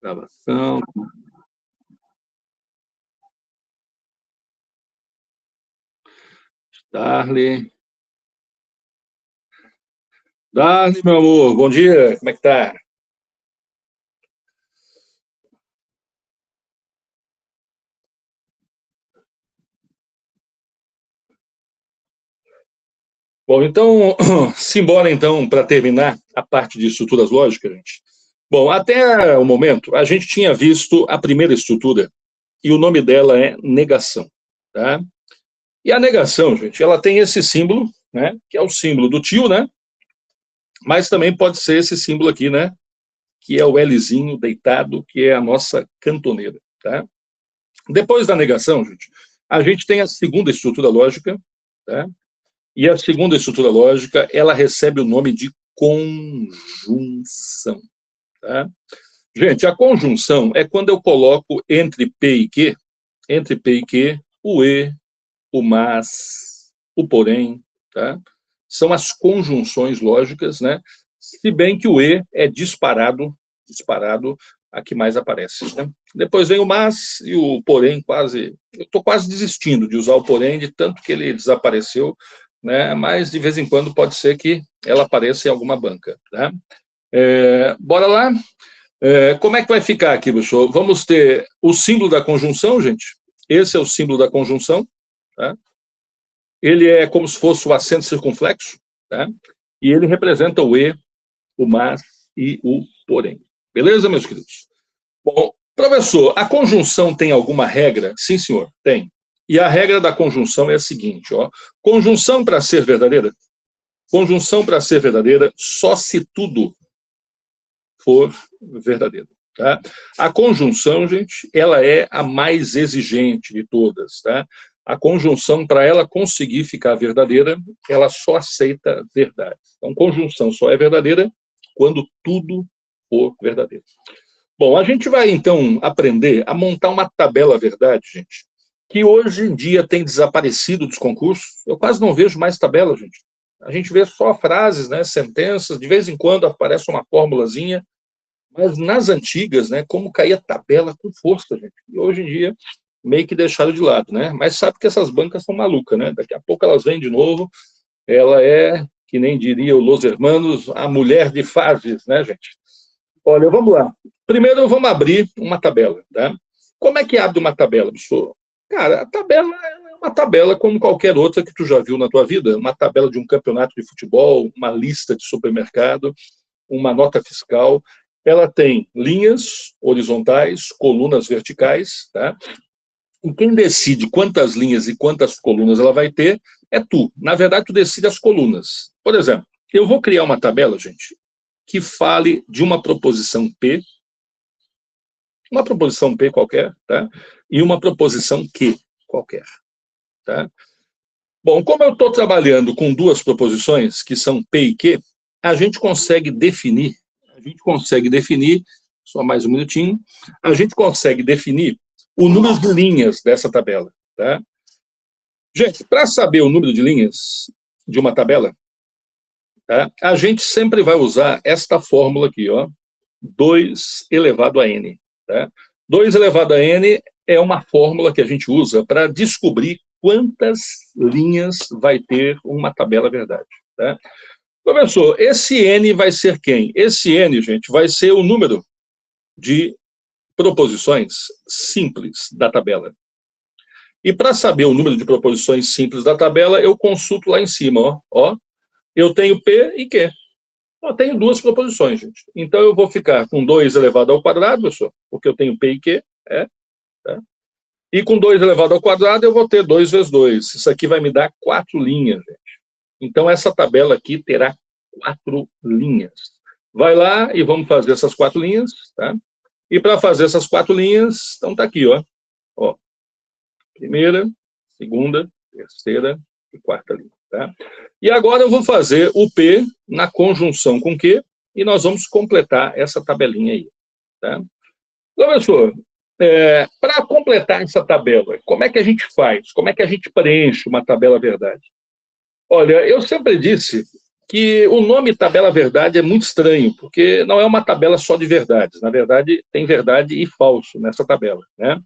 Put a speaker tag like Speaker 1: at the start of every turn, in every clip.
Speaker 1: Gravação. Darley. Darley, meu amor, bom dia, como é que tá? Bom, então, simbora então para terminar a parte de estruturas lógicas, gente. Bom, até o momento, a gente tinha visto a primeira estrutura, e o nome dela é negação, tá? E a negação, gente, ela tem esse símbolo, né, que é o símbolo do tio, né? Mas também pode ser esse símbolo aqui, né, que é o Lzinho deitado, que é a nossa cantoneira, tá? Depois da negação, a gente tem a segunda estrutura lógica, tá? E a segunda estrutura lógica, ela recebe o nome de conjunção, tá? Gente, a conjunção é quando eu coloco entre P e Q, o E, o mas, o porém, tá? São as conjunções lógicas, né? Se bem que o E é disparado a que mais aparece, né? Depois vem o mas e o porém quase... Eu estou quase desistindo de usar o porém, de tanto que ele desapareceu, né? Mas de vez em quando pode ser que ela apareça em alguma banca, tá? Bora lá? Como é que vai ficar aqui, professor? Vamos ter o símbolo da conjunção, gente. Esse é o símbolo da conjunção, tá? Ele é como se fosse o acento circunflexo, tá? E ele representa o E, o mas e o porém. Beleza, meus queridos? Bom, professor, a conjunção tem alguma regra? Sim, senhor, tem. E a regra da conjunção é a seguinte, ó. Conjunção para ser verdadeira, só se tudo for verdadeiro, tá? A conjunção, gente, ela é a mais exigente de todas, tá? A conjunção, para ela conseguir ficar verdadeira, ela só aceita verdade. Então, conjunção só é verdadeira quando tudo for verdadeiro. Bom, a gente vai, então, aprender a montar uma tabela verdade, gente, que hoje em dia tem desaparecido dos concursos. Eu quase não vejo mais tabela, gente. A gente vê só frases, né, sentenças, de vez em quando aparece uma fórmulazinha, mas nas antigas, né, como caía tabela com força, gente. E hoje em dia, meio que deixaram de lado, né? Mas sabe que essas bancas são malucas, né? Daqui a pouco elas vêm de novo. Ela é, que nem diria o Los Hermanos, a mulher de fases, né, gente? Olha, vamos lá. Primeiro, vamos abrir uma tabela, tá? Como é que abre uma tabela, professor? Cara, a tabela é uma tabela como qualquer outra que tu já viu na tua vida. Uma tabela de um campeonato de futebol, uma lista de supermercado, uma nota fiscal. Ela tem linhas horizontais, colunas verticais, tá? E quem decide quantas linhas e quantas colunas ela vai ter é tu. Na verdade, tu decide as colunas. Por exemplo, eu vou criar uma tabela, gente, que fale de uma proposição P qualquer, tá? E uma proposição Q qualquer, tá? Bom, como eu estou trabalhando com duas proposições, que são P e Q, a gente consegue definir, só mais um minutinho, a gente consegue definir o número de linhas dessa tabela, tá? Gente, para saber o número de linhas de uma tabela, tá? A gente sempre vai usar esta fórmula aqui, ó, 2 elevado a n. Tá? 2 elevado a n é uma fórmula que a gente usa para descobrir quantas linhas vai ter uma tabela verdade. Tá? Professor, esse n vai ser quem? Esse n, gente, vai ser o número de proposições simples da tabela. E para saber o número de proposições simples da tabela, eu consulto lá em cima, ó. Eu tenho P e Q. Eu tenho duas proposições, gente. Então, eu vou ficar com 2 elevado ao quadrado, professor, porque eu tenho P e Q, tá? E com 2 elevado ao quadrado, eu vou ter 2 vezes 2. Isso aqui vai me dar 4 linhas, gente. Então, essa tabela aqui terá 4 linhas. Vai lá e vamos fazer essas 4 linhas, tá? E para fazer essas 4 linhas, então tá aqui, ó. Primeira, segunda, terceira e quarta linha, tá? E agora eu vou fazer o P na conjunção com Q e nós vamos completar essa tabelinha aí, tá? Professor, para completar essa tabela, como é que a gente faz? Como é que a gente preenche uma tabela verdade? Olha, eu sempre disse que o nome tabela verdade é muito estranho, porque não é uma tabela só de verdades. Na verdade, tem verdade e falso nessa tabela, né?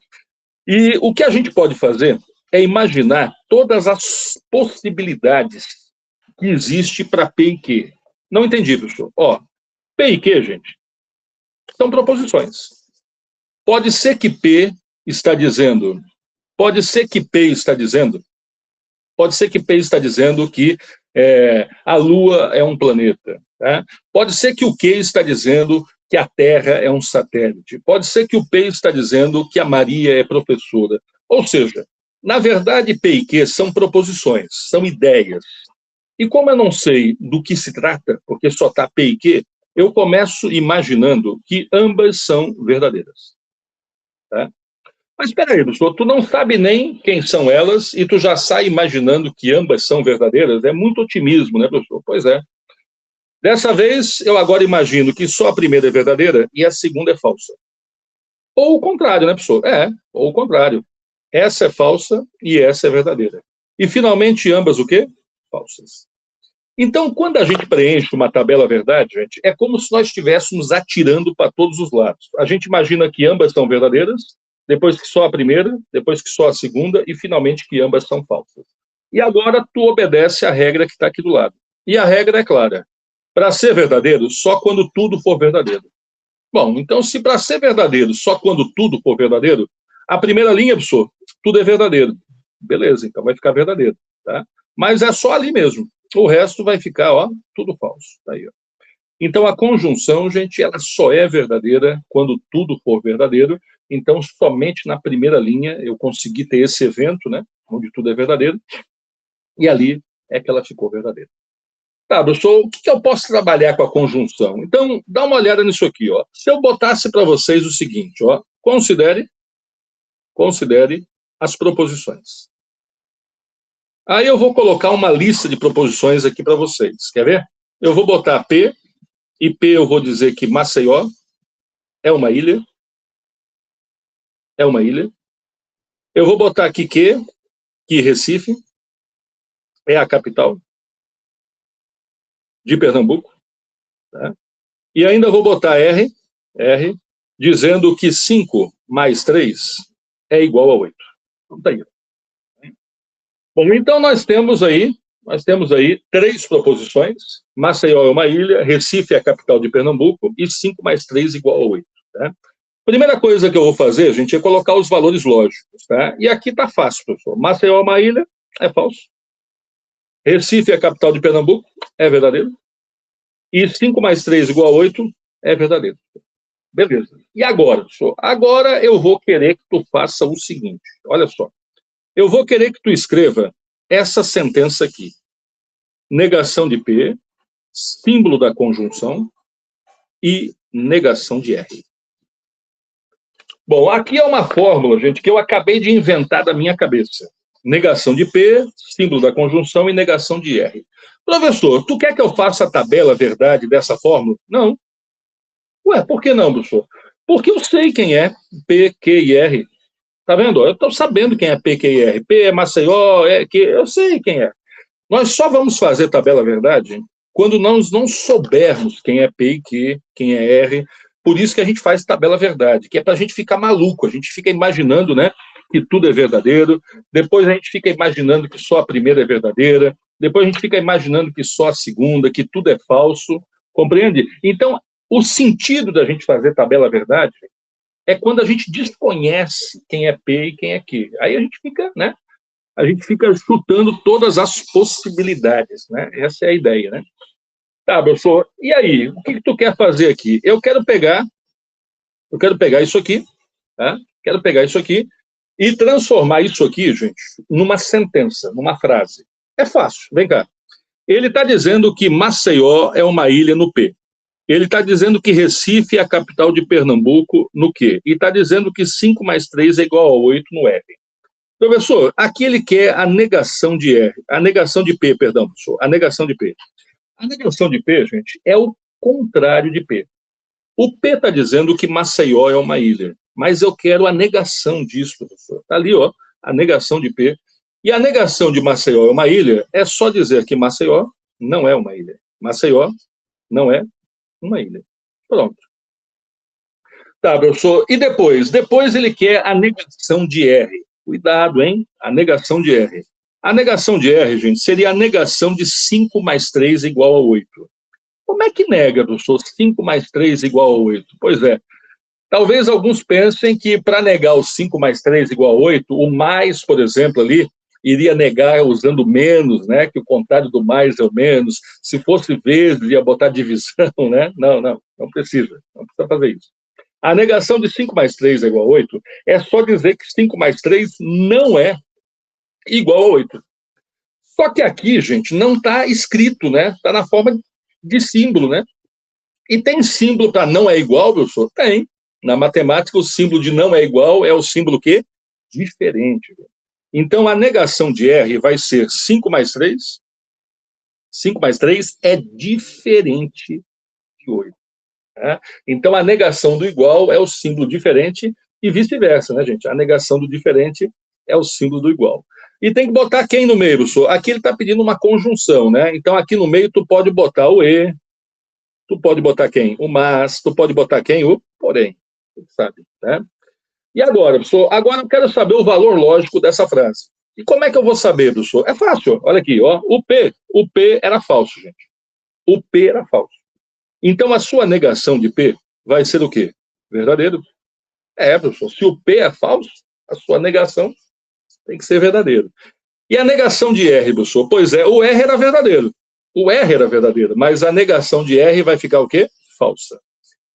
Speaker 1: E o que a gente pode fazer é imaginar todas as possibilidades que existe para P e Q. Não entendi, professor. Ó, P e Q, gente, são proposições. Pode ser que P está dizendo, pode ser que P está dizendo, pode ser que P está dizendo que a Lua é um planeta. Tá? Pode ser que o Q está dizendo que a Terra é um satélite. Pode ser que o P está dizendo que a Maria é professora. Ou seja, na verdade, P e Q são proposições, são ideias. E como eu não sei do que se trata, porque só está P e Q, eu começo imaginando que ambas são verdadeiras. Tá? Mas espera aí, professor, tu não sabe nem quem são elas e tu já sai imaginando que ambas são verdadeiras? É muito otimismo, né, professor? Pois é. Dessa vez, eu agora imagino que só a primeira é verdadeira e a segunda é falsa. Ou o contrário, né, professor? Ou o contrário. Essa é falsa e essa é verdadeira. E, finalmente, ambas o quê? Falsas. Então, quando a gente preenche uma tabela verdade, gente, é como se nós estivéssemos atirando para todos os lados. A gente imagina que ambas são verdadeiras, depois que só a primeira, depois que só a segunda, e, finalmente, que ambas são falsas. E agora tu obedece à regra que está aqui do lado. E a regra é clara. Para ser verdadeiro, só quando tudo for verdadeiro. Bom, então se para ser verdadeiro, só quando tudo for verdadeiro, a primeira linha, professor, tudo é verdadeiro. Beleza, então vai ficar verdadeiro. Tá? Mas é só ali mesmo. O resto vai ficar, ó, tudo falso. Tá aí, ó. Então a conjunção, gente, ela só é verdadeira quando tudo for verdadeiro. Então somente na primeira linha eu consegui ter esse evento, né, onde tudo é verdadeiro, e ali é que ela ficou verdadeira. Tá, professor, o que eu posso trabalhar com a conjunção? Então, dá uma olhada nisso aqui, ó. Se eu botasse para vocês o seguinte, ó, considere as proposições. Aí eu vou colocar uma lista de proposições aqui para vocês. Quer ver? Eu vou botar P, e P eu vou dizer que Maceió é uma ilha. É uma ilha. Eu vou botar aqui que Recife é a capital de Pernambuco. Tá? E ainda vou botar R, dizendo que 5 mais 3 é igual a 8. Então, tá aí. Bom, então nós temos aí 3 proposições. Maceió é uma ilha, Recife é a capital de Pernambuco, e 5 mais 3 igual a 8. Tá? Primeira coisa que eu vou fazer, gente, é colocar os valores lógicos. Tá? E aqui está fácil, professor. Maceió é uma ilha, é falso. Recife é a capital de Pernambuco, é verdadeiro. E 5 mais 3 igual a 8 é verdadeiro. Beleza. E agora, professor? Agora eu vou querer que tu faça o seguinte. Olha só. Eu vou querer que tu escreva essa sentença aqui. Negação de P, símbolo da conjunção e negação de R. Bom, aqui é uma fórmula, gente, que eu acabei de inventar da minha cabeça. Negação de P, símbolo da conjunção e negação de R. Professor, tu quer que eu faça a tabela verdade dessa fórmula? Não. Ué, por que não, professor? Porque eu sei quem é P, Q e R. Tá vendo? Eu estou sabendo quem é P, Q e R. P é Maceió, Q, eu sei quem é. Nós só vamos fazer tabela verdade quando nós não soubermos quem é P e Q, quem é R. Por isso que a gente faz tabela verdade, que é para a gente ficar maluco. A gente fica imaginando, né, que tudo é verdadeiro. Depois a gente fica imaginando que só a primeira é verdadeira. Depois a gente fica imaginando que só a segunda, que tudo é falso. Compreende? Então, o sentido da gente fazer tabela verdade é quando a gente desconhece quem é P e quem é Q. Aí a gente fica, né? A gente fica chutando todas as possibilidades, né? Essa é a ideia, né? Tá, professor, e aí? O que tu quer fazer aqui? Eu quero pegar isso aqui, tá? Quero pegar isso aqui e transformar isso aqui, gente, numa sentença, numa frase. É fácil, vem cá. Ele está dizendo que Maceió é uma ilha no P. Ele está dizendo que Recife é a capital de Pernambuco no Q. E está dizendo que 5 mais 3 é igual a 8 no R. Professor, aqui ele quer a negação de R. A negação de P, perdão, professor. A negação de P. A negação de P, gente, é o contrário de P. O P está dizendo que Maceió é uma ilha. Mas eu quero a negação disso, professor. Está ali, ó, a negação de P. E a negação de Maceió é uma ilha é só dizer que Maceió não é uma ilha. Maceió não é uma ilha. Pronto. Tá, professor. E depois? Depois ele quer a negação de R. Cuidado, hein? A negação de R. A negação de R, gente, seria a negação de 5 mais 3 igual a 8. Como é que nega, professor, 5 mais 3 igual a 8? Pois é. Talvez alguns pensem que para negar o 5 mais 3 igual a 8, o mais, por exemplo, ali, iria negar usando menos, né? Que o contrário do mais é o menos. Se fosse vezes, ia botar divisão, né? Não precisa. Não precisa fazer isso. A negação de 5 mais 3 é igual a 8 é só dizer que 5 mais 3 não é igual a 8. Só que aqui, gente, não está escrito, né? Está na forma de símbolo, né? E tem símbolo para não é igual, professor? Tem. Na matemática, o símbolo de não é igual é o símbolo que? Diferente. Então, a negação de R vai ser 5 mais 3. 5 mais 3 é diferente de 8. Né? Então, a negação do igual é o símbolo diferente e vice-versa, né, gente? A negação do diferente é o símbolo do igual. E tem que botar quem no meio, professor? Aqui ele está pedindo uma conjunção, né? Então, aqui no meio, tu pode botar o E, tu pode botar quem? O mas, tu pode botar quem? O porém. Sabe, né? E agora, professor? Agora eu quero saber o valor lógico dessa frase. E como é que eu vou saber, professor? É fácil, olha aqui, ó. O P era falso, gente. O P era falso. Então, a sua negação de P vai ser o quê? Verdadeiro. Professor, se o P é falso, a sua negação tem que ser verdadeiro. E a negação de R, professor? Pois é, o R era verdadeiro. O R era verdadeiro, mas a negação de R vai ficar o quê? Falsa.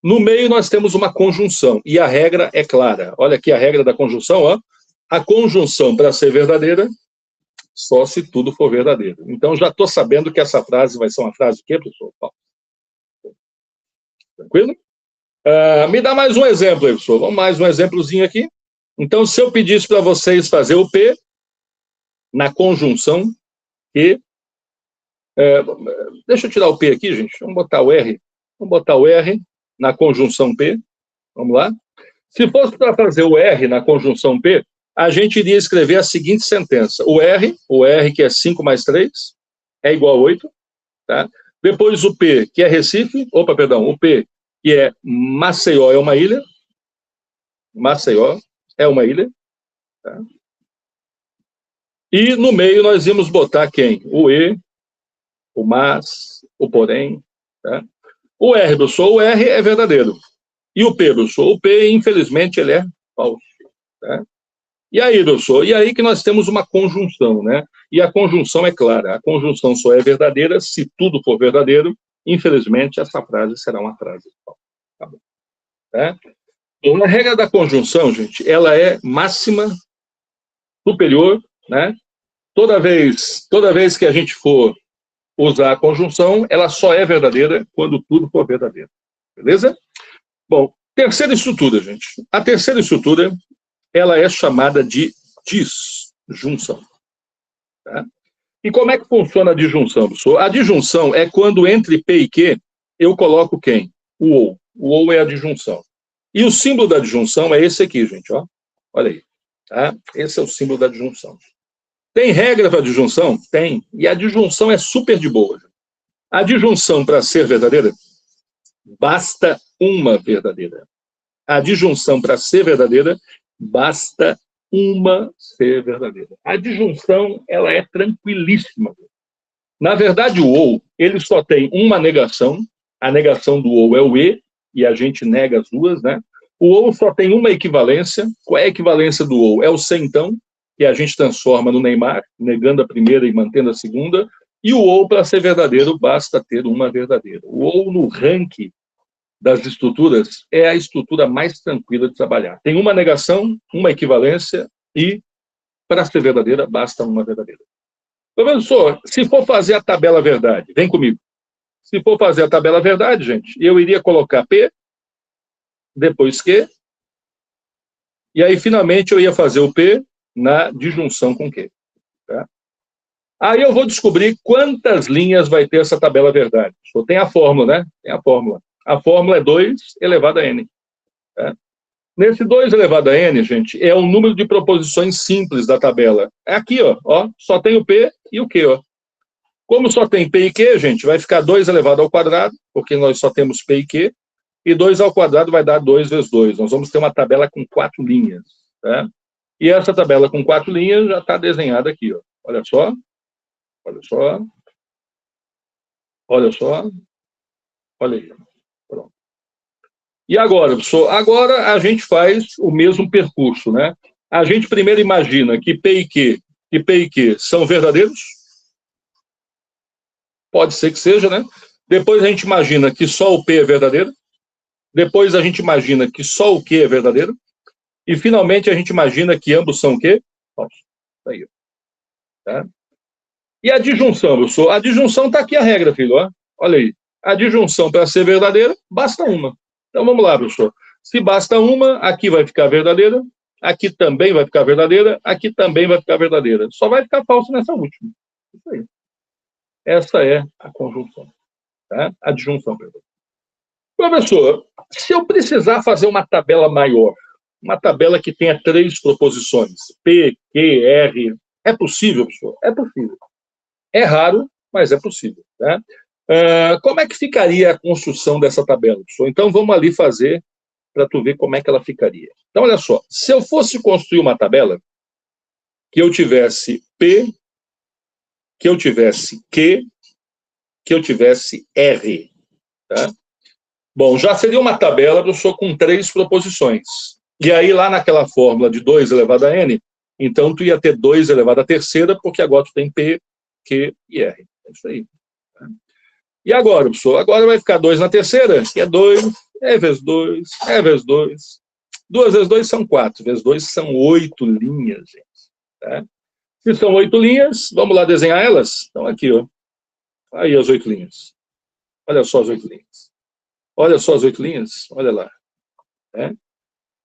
Speaker 1: No meio, nós temos uma conjunção, e a regra é clara. Olha aqui a regra da conjunção, ó. A conjunção, para ser verdadeira, só se tudo for verdadeiro. Então, já estou sabendo que essa frase vai ser uma frase o quê, professor? Tranquilo? Me dá mais um exemplo aí, professor. Vamos mais um exemplozinho aqui. Então, se eu pedisse para vocês fazer o P na conjunção Q, deixa eu tirar o P aqui, gente. Vamos botar o R. Vamos botar o R na conjunção P. Vamos lá. Se fosse para fazer o R na conjunção P, a gente iria escrever a seguinte sentença. O R, que é 5 mais 3, é igual a 8. Tá? Depois o P, que é Recife. O P, que é Maceió, é uma ilha. Maceió é uma ilha. Tá? E no meio nós íamos botar quem? O E, o mas, o porém. Tá? O R, professor, o R é verdadeiro. E o P, professor? O P, infelizmente, ele é falso. Tá? E aí, professor? E aí que nós temos uma conjunção, né? E a conjunção é clara. A conjunção só é verdadeira se tudo for verdadeiro. Infelizmente, essa frase será uma frase falsa. Tá bom? Tá? Então, a regra da conjunção, gente, ela é máxima, superior, né? Toda vez que a gente for usar a conjunção, ela só é verdadeira quando tudo for verdadeiro. Beleza? Bom, terceira estrutura, gente. A terceira estrutura, ela é chamada de disjunção. Tá? E como é que funciona a disjunção, professor? A disjunção é quando entre P e Q eu coloco quem? O OU. O OU é a disjunção. E o símbolo da disjunção é esse aqui, gente. Ó. Olha aí. Tá? Esse é o símbolo da disjunção. Tem regra para disjunção? Tem. E a disjunção é super de boa. A disjunção, para ser verdadeira, basta uma verdadeira. A disjunção, para ser verdadeira, basta uma ser verdadeira. A disjunção, ela é tranquilíssima. Na verdade, o OU, ele só tem uma negação. A negação do OU é o E, e a gente nega as duas, né? O OU só tem uma equivalência. Qual é a equivalência do OU? É o C, então, que a gente transforma no Neymar, negando a primeira e mantendo a segunda. E o OU, para ser verdadeiro, basta ter uma verdadeira. O OU, no ranking das estruturas, é a estrutura mais tranquila de trabalhar. Tem uma negação, uma equivalência e, para ser verdadeira, basta uma verdadeira. Professor, se for fazer a tabela verdade, vem comigo. Se for fazer a tabela verdade, gente, eu iria colocar P, depois Q, e aí, finalmente, eu ia fazer o P na disjunção com Q. Tá? Aí eu vou descobrir quantas linhas vai ter essa tabela verdade. Só tem a fórmula, né? Tem a fórmula. A fórmula é 2 elevado a n. Tá? Nesse 2 elevado a n, gente, é o número de proposições simples da tabela. É aqui, ó, só tem o P e o Q. Ó. Como só tem P e Q, gente, vai ficar 2 elevado ao quadrado, porque nós só temos P e Q, e 2 ao quadrado vai dar 2 vezes 2. Nós vamos ter uma tabela com 4 linhas. Tá? E essa tabela com 4 linhas já está desenhada aqui. Ó. Olha só. Olha só. Olha só. Olha aí. Pronto. E agora, professor? Agora a gente faz o mesmo percurso, né? A gente primeiro imagina que P e Q são verdadeiros. Pode ser que seja, né? Depois a gente imagina que só o P é verdadeiro. Depois a gente imagina que só o Q é verdadeiro. E finalmente a gente imagina que ambos são o quê? Falso. Aí. Tá? E a disjunção, professor? A disjunção está aqui a regra, filho. Ó. Olha aí. A disjunção, para ser verdadeira, basta uma. Então vamos lá, professor. Se basta uma, aqui vai ficar verdadeira, aqui também vai ficar verdadeira, aqui também vai ficar verdadeira. Só vai ficar falso nessa última. Isso aí. Essa é a conjunção. Tá? A disjunção, perdão. Professor, se eu precisar fazer uma tabela maior, uma tabela que tenha 3 proposições, P, Q, R, é possível, professor? É possível. É raro, mas é possível. Tá? Como é que ficaria a construção dessa tabela, professor? Então, vamos ali fazer para tu ver como é que ela ficaria. Então, olha só. Se eu fosse construir uma tabela que eu tivesse P, que eu tivesse Q, que eu tivesse R, tá? Bom, já seria uma tabela, professor, com 3 proposições. E aí, lá naquela fórmula de 2 elevado a n, então tu ia ter 2 elevado à terceira, porque agora tu tem P, Q e R. É isso aí. Tá? E agora, professor? Agora vai ficar 2 na terceira, que é 2, é vezes 2, é vezes 2. 2 vezes 2 são 4, vezes 2 são 8 linhas, gente. Tá? Se são 8 linhas, vamos lá desenhar elas? Então, aqui, ó. Aí as 8 linhas. Olha só as 8 linhas. Olha só as 8 linhas. Olha lá. Né?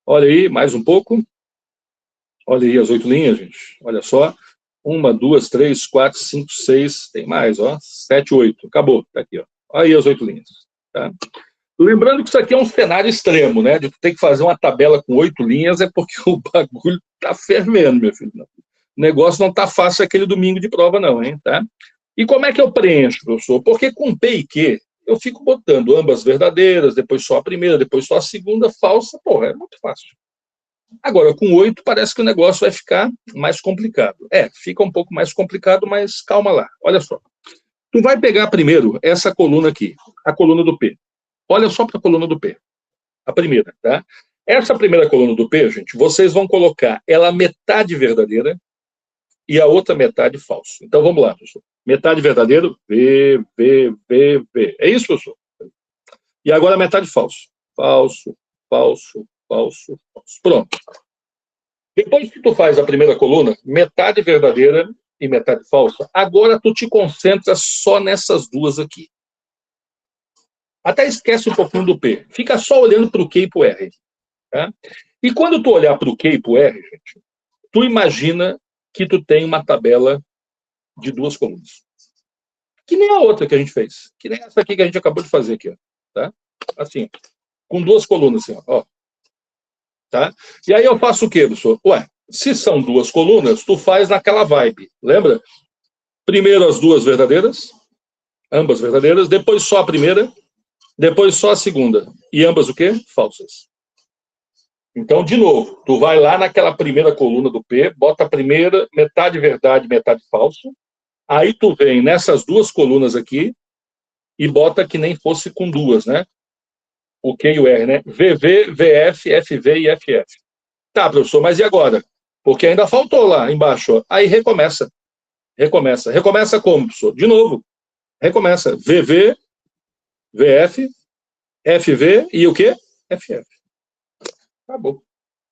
Speaker 1: Olha aí, mais um pouco. Olha aí as 8 linhas, gente. Olha só. 1, 2, 3, 4, 5, 6. Tem mais, ó. 7, 8. Acabou. Tá aqui, ó. Olha aí as 8 linhas. Tá? Lembrando que isso aqui é um cenário extremo, né? De ter que fazer uma tabela com 8 linhas é porque o bagulho tá fervendo, meu filho. O negócio não tá fácil aquele domingo de prova, não, hein? Tá? E como é que eu preencho, professor? Porque com P e Q, eu fico botando ambas verdadeiras, depois só a primeira, depois só a segunda, falsa. Porra, é muito fácil. Agora, com 8, parece que o negócio vai ficar mais complicado. Fica um pouco mais complicado, mas calma lá. Olha só. Tu vai pegar primeiro essa coluna aqui, a coluna do P. Olha só para a coluna do P. A primeira, tá? Essa primeira coluna do P, gente, vocês vão colocar ela metade verdadeira e a outra metade falso. Então, vamos lá, professor. Metade verdadeiro, V, V, V, V. É isso, professor? E agora metade falso. Falso, falso, falso, falso. Pronto. Depois que tu faz a primeira coluna, metade verdadeira e metade falsa, agora tu te concentra só nessas duas aqui. Até esquece um pouquinho do P. Fica só olhando para o Q e para o R. Tá? E quando tu olhar para o Q e para o R, gente, tu imagina que tu tem uma tabela de 2 colunas. Que nem a outra que a gente fez. Que nem essa aqui que a gente acabou de fazer aqui. Ó. Tá? Assim, com 2 colunas. Assim, ó. Tá? E aí eu faço o quê, professor? Ué, se são 2 colunas, tu faz naquela vibe. Lembra? Primeiro as 2 verdadeiras, ambas verdadeiras, depois só a primeira, depois só a segunda. E ambas o quê? Falsas. Então, de novo, tu vai lá naquela primeira coluna do P, bota a primeira, metade verdade, metade falso. Aí tu vem nessas 2 colunas aqui e bota que nem fosse com 2, né? O Q e o R, né? VV, VF, FV e FF. Tá, professor, mas e agora? Porque ainda faltou lá embaixo. Ó. Aí recomeça. Recomeça. Recomeça como, professor? De novo. Recomeça. VV, VF, FV e o quê? FF. Acabou.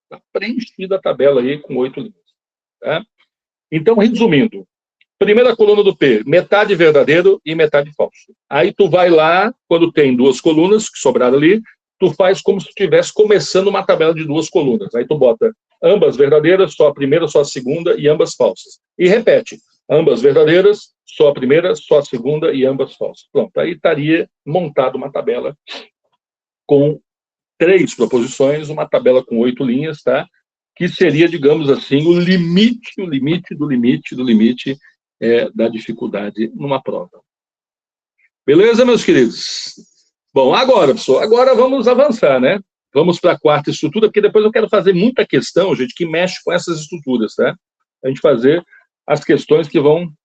Speaker 1: Está preenchida a tabela aí com 8 linhas. Tá? Então, resumindo, primeira coluna do P, metade verdadeiro e metade falso. Aí tu vai lá, quando tem 2 colunas que sobraram ali, tu faz como se estivesse começando uma tabela de 2 colunas. Aí tu bota ambas verdadeiras, só a primeira, só a segunda e ambas falsas. E repete, ambas verdadeiras, só a primeira, só a segunda e ambas falsas. Pronto, aí estaria montada uma tabela com 3 proposições, uma tabela com 8 linhas, tá? Que seria, digamos assim, o limite do limite do limite da dificuldade numa prova. Beleza, meus queridos? Bom, agora, pessoal, agora vamos avançar, né? Vamos para a quarta estrutura, porque depois eu quero fazer muita questão, gente, que mexe com essas estruturas, tá? A gente fazer as questões que vão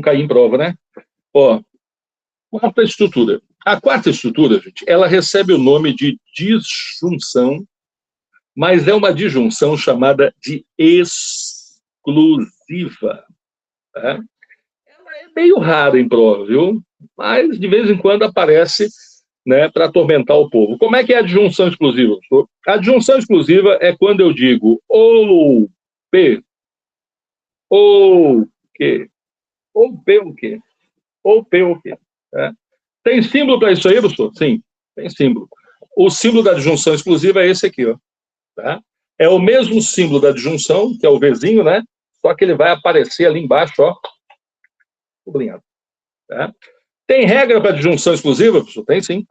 Speaker 1: cair em prova, né? Ó, quarta estrutura. A quarta estrutura, gente, ela recebe o nome de disjunção, mas é uma disjunção chamada de exclusiva, tá? Ela é meio rara em prova, viu? Mas de vez em quando aparece, né, para atormentar o povo. Como é que é a adjunção exclusiva? A adjunção exclusiva é quando eu digo ou P, ou Q, ou P o quê? Ou P o quê? Tá? Tem símbolo para isso aí, professor? Sim, tem símbolo. O símbolo da adjunção exclusiva é esse aqui, ó. Tá? É o mesmo símbolo da adjunção, que é o Vzinho, né? Só que ele vai aparecer ali embaixo, ó, sublinhado. Tá? Tem regra para adjunção exclusiva, professor? Tem sim.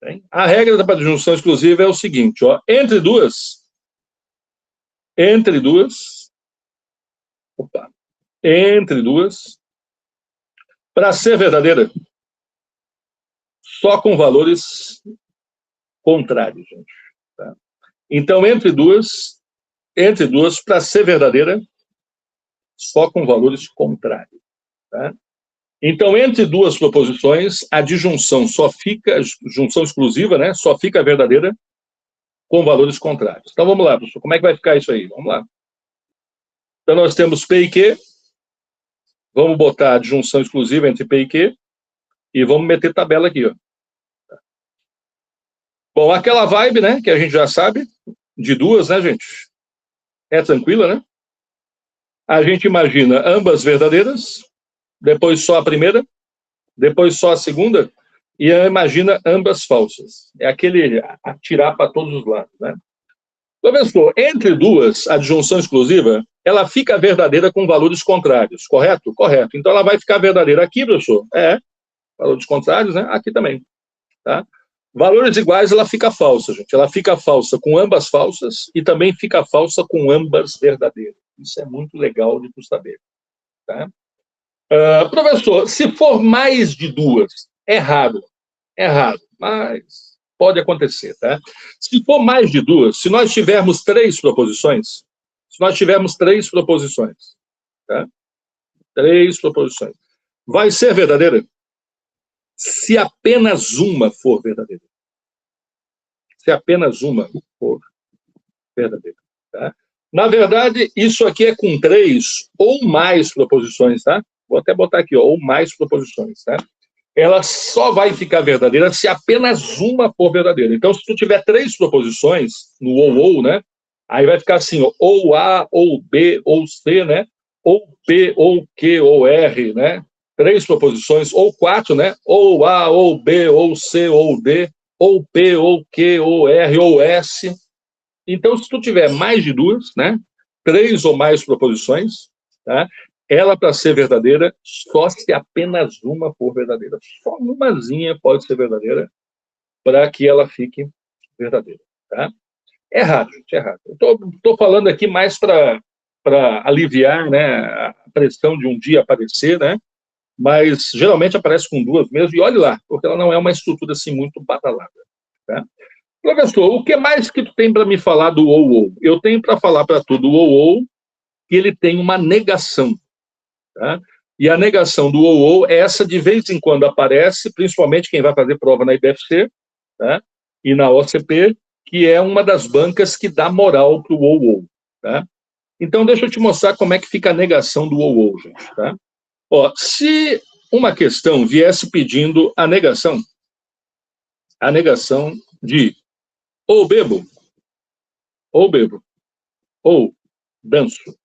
Speaker 1: Tem. A regra para adjunção exclusiva é o seguinte, ó, entre duas, para ser verdadeira, só com valores contrários, gente. Tá? Então, entre duas, para ser verdadeira, só com valores contrários. Tá? Então, entre duas proposições, a disjunção só fica, junção exclusiva, né? Só fica verdadeira com valores contrários. Então, vamos lá, professor. Como é que vai ficar isso aí? Vamos lá. Então, nós temos P e Q. Vamos botar a disjunção exclusiva entre P e Q. E vamos meter tabela aqui, ó. Bom, aquela vibe, né? Que a gente já sabe, de duas, né, gente? É tranquila, né? A gente imagina ambas verdadeiras, depois só a primeira, depois só a segunda, e imagina ambas falsas. É aquele atirar para todos os lados, né? Professor, entre duas, a disjunção exclusiva, ela fica verdadeira com valores contrários, correto? Correto. Então ela vai ficar verdadeira aqui, professor? Valores contrários, né? Aqui também, tá? Valores iguais, ela fica falsa, gente. Ela fica falsa com ambas falsas e também fica falsa com ambas verdadeiras. Isso é muito legal de tu saber, tá? Professor, se for mais de duas, é raro, mas pode acontecer, tá? Se for mais de duas, se nós tivermos três proposições, tá? Três proposições, vai ser verdadeira se apenas uma for verdadeira. Se apenas uma for verdadeira, tá? Na verdade, isso aqui é com três ou mais proposições, tá? Vou até botar aqui, ó, ou mais proposições, tá? Ela só vai ficar verdadeira se apenas uma for verdadeira. Então, se tu tiver três proposições no ou, né? Aí vai ficar assim, ó, ou A, ou B, ou C, né? Ou P, ou Q, ou R, né? Três proposições, ou quatro, né? Ou A, ou B, ou C, ou D, ou P, ou Q, ou R, ou S. Então, se tu tiver mais de duas, né? Três ou mais proposições, tá? Ela, para ser verdadeira, só se apenas uma for verdadeira. Só umazinha pode ser verdadeira para que ela fique verdadeira, tá? É raro, gente, é raro. Estou falando aqui mais para aliviar, né, a pressão de um dia aparecer, né? Mas geralmente aparece com duas mesmo, e olhe lá, porque ela não é uma estrutura assim muito badalada, tá? Professor, o que mais que tu tem para me falar do ou? Eu tenho para falar para tu do ou que ele tem uma negação, tá? E a negação do ou é essa, de vez em quando aparece, principalmente quem vai fazer prova na IBFC, tá? E na OCP, que é uma das bancas que dá moral para o ou, tá? Então, deixa eu te mostrar como é que fica a negação do ou, gente, tá? Ó, se uma questão viesse pedindo a negação de ou bebo, ou danço,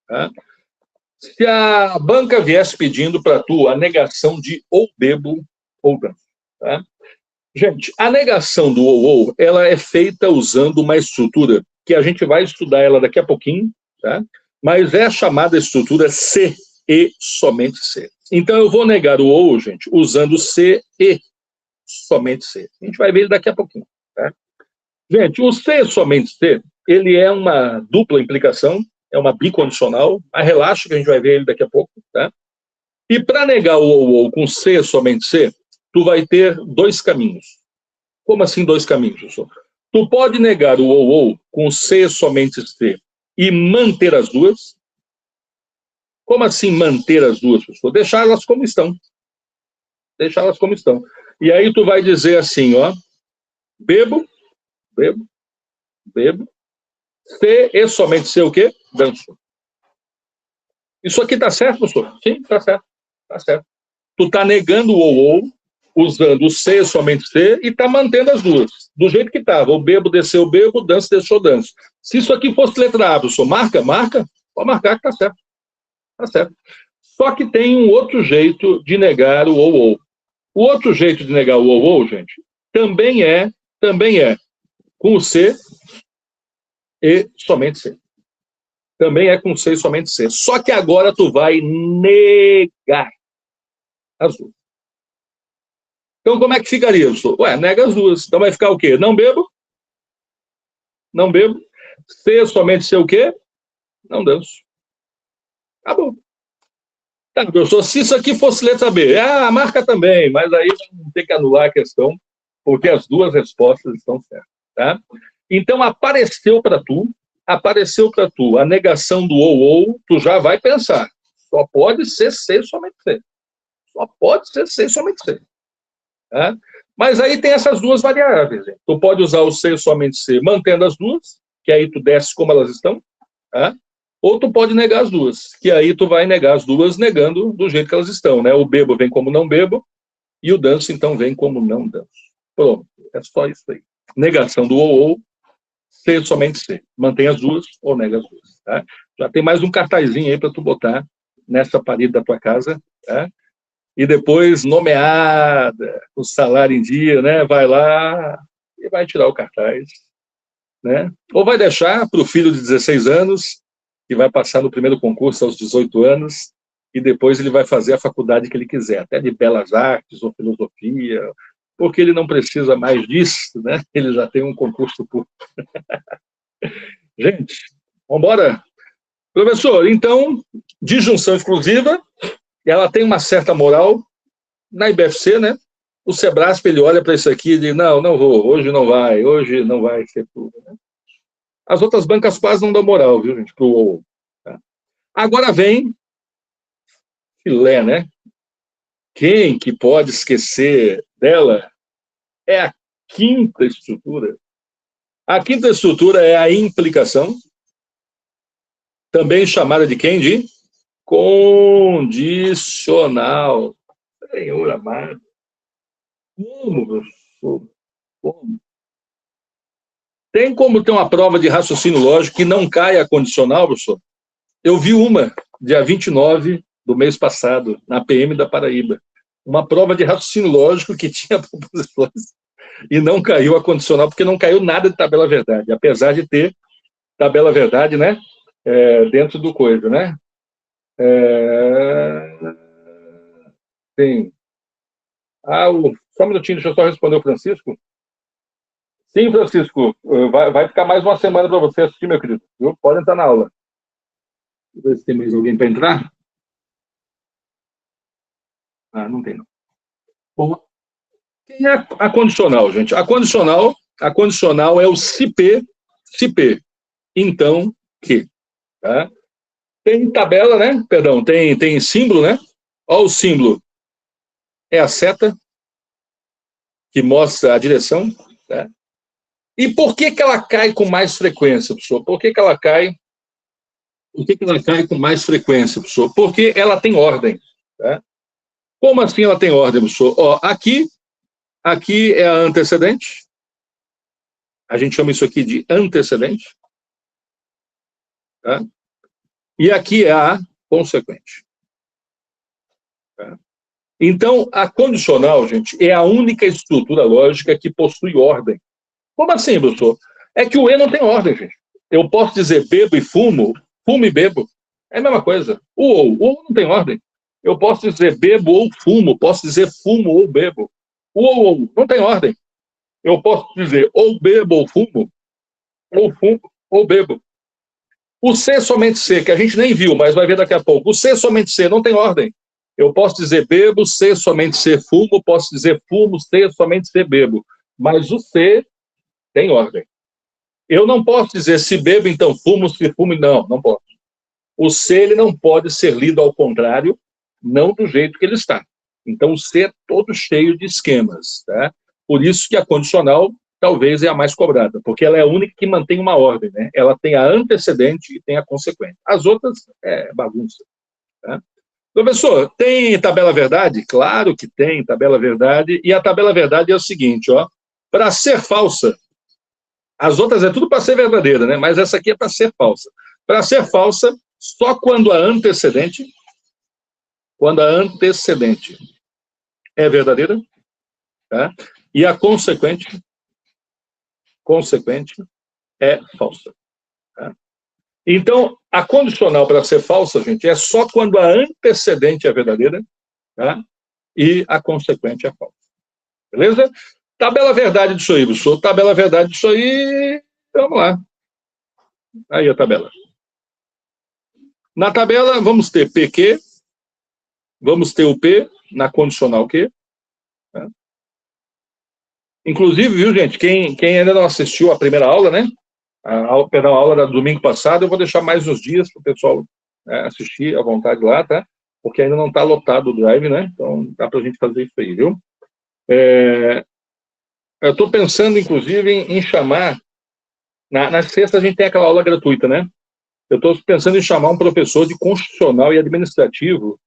Speaker 1: tá? Se a banca viesse pedindo para tu a negação de ou bebo ou danço, tá? Gente, a negação do ou, ela é feita usando uma estrutura que a gente vai estudar ela daqui a pouquinho, tá? Mas é a chamada estrutura C e somente C. Então eu vou negar o ou, gente, usando C e somente C. A gente vai ver ele daqui a pouquinho, tá? Gente, o C e somente C, ele é uma dupla implicação, é uma bicondicional, mas relaxa que a gente vai ver ele daqui a pouco, tá? E para negar o ou com C, somente C, tu vai ter dois caminhos. Como assim dois caminhos, professor? Tu pode negar o ou com C, somente C, e manter as duas. Como assim manter as duas, professor? Deixá-las como estão. Deixá-las como estão. E aí tu vai dizer assim, ó, bebo, bebo, bebo, C e somente C o quê? Danço. Isso aqui tá certo, professor? Sim, tá certo. Tá certo. Tu tá negando o ou, usando o C, somente C, e tá mantendo as duas. Do jeito que tava. O bebo desceu o bebo, danço desceu danço. Se isso aqui fosse letra A, professor, marca? Marca. Pode marcar que tá certo. Tá certo. Só que tem um outro jeito de negar o ou. O outro jeito de negar o ou, gente, também é com o C e somente C. Também é com C e somente C. Só que agora tu vai negar as duas. Então, como é que ficaria, professor? Ué, nega as duas. Então vai ficar o quê? Não bebo, não bebo. C somente C o quê? Não danço. Acabou. Tá, professor, se isso aqui fosse letra B, marca também, mas aí tem que anular a questão, porque as duas respostas estão certas, tá? Então, apareceu para tu a negação do ou, tu já vai pensar. Só pode ser C, somente C. Só pode ser C, somente C. Tá? Mas aí tem essas duas variáveis. Hein? Tu pode usar o C, somente C, mantendo as duas, que aí tu desce como elas estão, tá? Ou tu pode negar as duas, que aí tu vai negar as duas negando do jeito que elas estão, né? O bebo vem como não bebo, e o danço, então, vem como não danço. Pronto, é só isso aí. Negação do ou, C, somente C. Mantém as duas ou nega as duas, tá? Já tem mais um cartazinho aí para tu botar nessa parede da tua casa, tá? E depois, nomeada, o salário em dia, né? Vai lá e vai tirar o cartaz, né? Ou vai deixar para o filho de 16 anos, que vai passar no primeiro concurso aos 18 anos, e depois ele vai fazer a faculdade que ele quiser, até de belas artes ou filosofia, porque ele não precisa mais disso, né? Ele já tem um concurso público. Gente, vamos embora? Professor, então, disjunção exclusiva, ela tem uma certa moral na IBFC, né? O Sebrasp, ele olha para isso aqui e diz, não vou, hoje não vai ser tudo, né? As outras bancas quase não dão moral, viu, gente, pro tá? Agora vem filé, né? Quem que pode esquecer dela é a quinta estrutura. A quinta estrutura é a implicação, também chamada de quem? De condicional. Senhor amado. Como, professor? Como? Tem como ter uma prova de raciocínio lógico que não caia condicional, professor? Eu vi uma, dia 29 do mês passado, na PM da Paraíba. Uma prova de raciocínio lógico que tinha proposições e não caiu a condicional, porque não caiu nada de tabela verdade, apesar de ter tabela verdade, né? Dentro do coisa, né? Tem. Só um minutinho, deixa eu só responder o Francisco. Sim, Francisco, vai ficar mais uma semana para você assistir, meu querido. Viu? Pode entrar na aula. Deixa eu ver se tem mais alguém para entrar. Não tem, não. Bom, quem é a condicional, gente? A condicional é o se P, então que. Tá? Tem tabela, né? Perdão, tem símbolo, né? Olha o símbolo. É a seta que mostra a direção. Tá? E por que ela cai com mais frequência, professor? Por que ela cai com mais frequência, professor? Porque ela tem ordem. Tá? Como assim ela tem ordem, professor? Ó, aqui é a antecedente. A gente chama isso aqui de antecedente. Tá? E aqui é a consequente. Tá? Então, a condicional, gente, é a única estrutura lógica que possui ordem. Como assim, professor? É que o E não tem ordem, gente. Eu posso dizer bebo e fumo e bebo. É a mesma coisa. O ou não tem ordem. Eu posso dizer bebo ou fumo, posso dizer fumo ou bebo. O ou não tem ordem. Eu posso dizer ou bebo ou fumo ou bebo. O C somente C, que a gente nem viu, mas vai ver daqui a pouco. O C somente C não tem ordem. Eu posso dizer bebo, C somente C fumo, posso dizer fumo, C somente C bebo. Mas o C tem ordem. Eu não posso dizer se bebo, então fumo, se fumo, não posso. O C ele não pode ser lido ao contrário, não do jeito que ele está. Então o C é todo cheio de esquemas, tá? Por isso que a condicional talvez é a mais cobrada, porque ela é a única que mantém uma ordem, né? Ela tem a antecedente e tem a consequente. As outras é bagunça, tá? Professor, tem tabela verdade? Claro que tem tabela verdade, e a tabela verdade é o seguinte, ó, para ser falsa, as outras é tudo para ser verdadeira, né? Mas essa aqui é para ser falsa. Para ser falsa, só quando a antecedente é verdadeira, tá? E a consequente é falsa. Tá? Então, a condicional para ser falsa, gente, é só quando a antecedente é verdadeira, tá? E a consequente é falsa. Beleza? Tabela verdade disso aí, professor. Tabela verdade disso aí, vamos lá. Aí a tabela. Na tabela, vamos ter PQ, vamos ter o P na condicional Q. Tá? Inclusive, viu, gente, quem ainda não assistiu a primeira aula, né? A aula da domingo passado, eu vou deixar mais uns dias para o pessoal assistir à vontade lá, tá? Porque ainda não está lotado o drive, né? Então, dá para a gente fazer isso aí, viu? Eu estou pensando, inclusive, em chamar... Na sexta, a gente tem aquela aula gratuita, né? Eu estou pensando em chamar um professor de constitucional e administrativo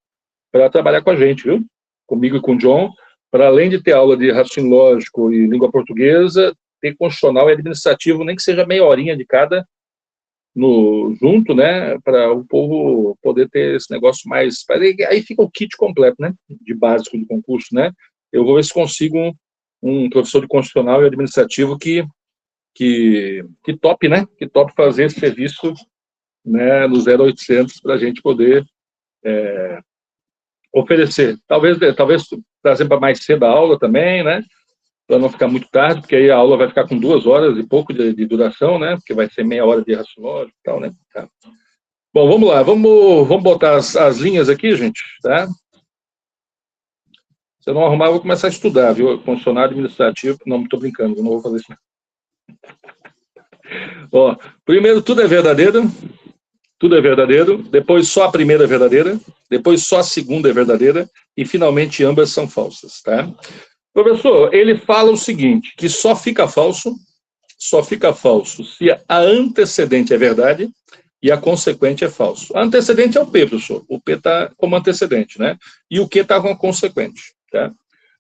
Speaker 1: para trabalhar com a gente, viu? Comigo e com o John, para além de ter aula de raciocínio lógico e língua portuguesa, ter constitucional e administrativo, nem que seja meia horinha de cada junto, né? Para o povo poder ter esse negócio mais... Aí fica o kit completo, né? De básico de concurso, né? Eu vou ver se consigo um professor de constitucional e administrativo que tope, né? Que tope fazer esse serviço, né, no 0800 para a gente poder oferecer. Talvez trazer para mais cedo a aula também, né? Para não ficar muito tarde, porque aí a aula vai ficar com 2 horas e pouco de duração, né? Porque vai ser meia hora de raciocínio e tal, né? Tá. Bom, vamos lá. Vamos botar as linhas aqui, gente, tá? Se eu não arrumar, eu vou começar a estudar, viu? Constitucional administrativo. Não, estou brincando, eu não vou fazer isso. Ó, primeiro, tudo é verdadeiro, depois só a primeira é verdadeira, depois só a segunda é verdadeira, e finalmente ambas são falsas, tá? Professor, ele fala o seguinte, que só fica falso se a antecedente é verdade e a consequente é falso. A antecedente é o P, professor. O P está como antecedente, né? E o Q está como consequente, tá?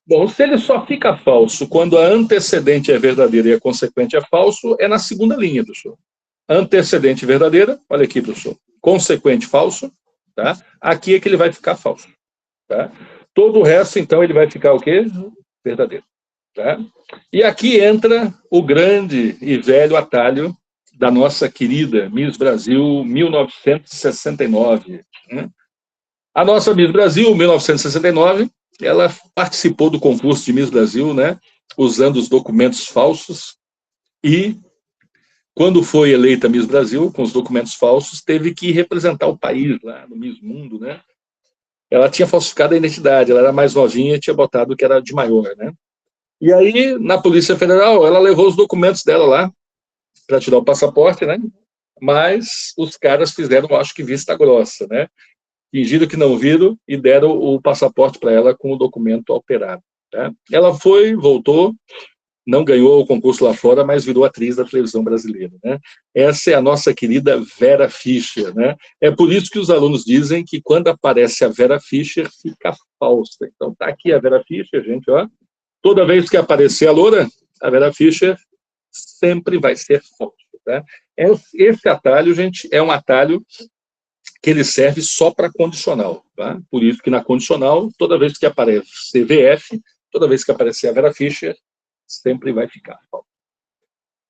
Speaker 1: Bom, se ele só fica falso quando a antecedente é verdadeira e a consequente é falso, é na segunda linha, professor. Antecedente verdadeira, olha aqui, professor. Consequente falso, tá? Aqui é que ele vai ficar falso, tá? Todo o resto, então, ele vai ficar o quê? Verdadeiro, tá? E aqui entra o grande e velho atalho da nossa querida Miss Brasil 1969. Né? A nossa Miss Brasil 1969, ela participou do concurso de Miss Brasil, né? Usando os documentos falsos e quando foi eleita Miss Brasil, com os documentos falsos, teve que representar o país lá no Miss Mundo, né? Ela tinha falsificado a identidade, ela era mais novinha e tinha botado que era de maior, né? E aí, na Polícia Federal, ela levou os documentos dela lá para tirar o passaporte, né? Mas os caras fizeram, acho que, vista grossa, né? Fingiram que não viram e deram o passaporte para ela com o documento alterado. Tá? Ela foi, voltou, não ganhou o concurso lá fora, mas virou atriz da televisão brasileira, né? Essa é a nossa querida Vera Fischer, né? É por isso que os alunos dizem que quando aparece a Vera Fischer, fica falsa. Então tá aqui a Vera Fischer, gente, ó. Toda vez que aparecer a loura, a Vera Fischer sempre vai ser falsa, tá? Esse atalho, gente, é um atalho que ele serve só para condicional, tá? Por isso que na condicional, toda vez que aparece CVF, toda vez que aparecer a Vera Fischer, sempre vai ficar.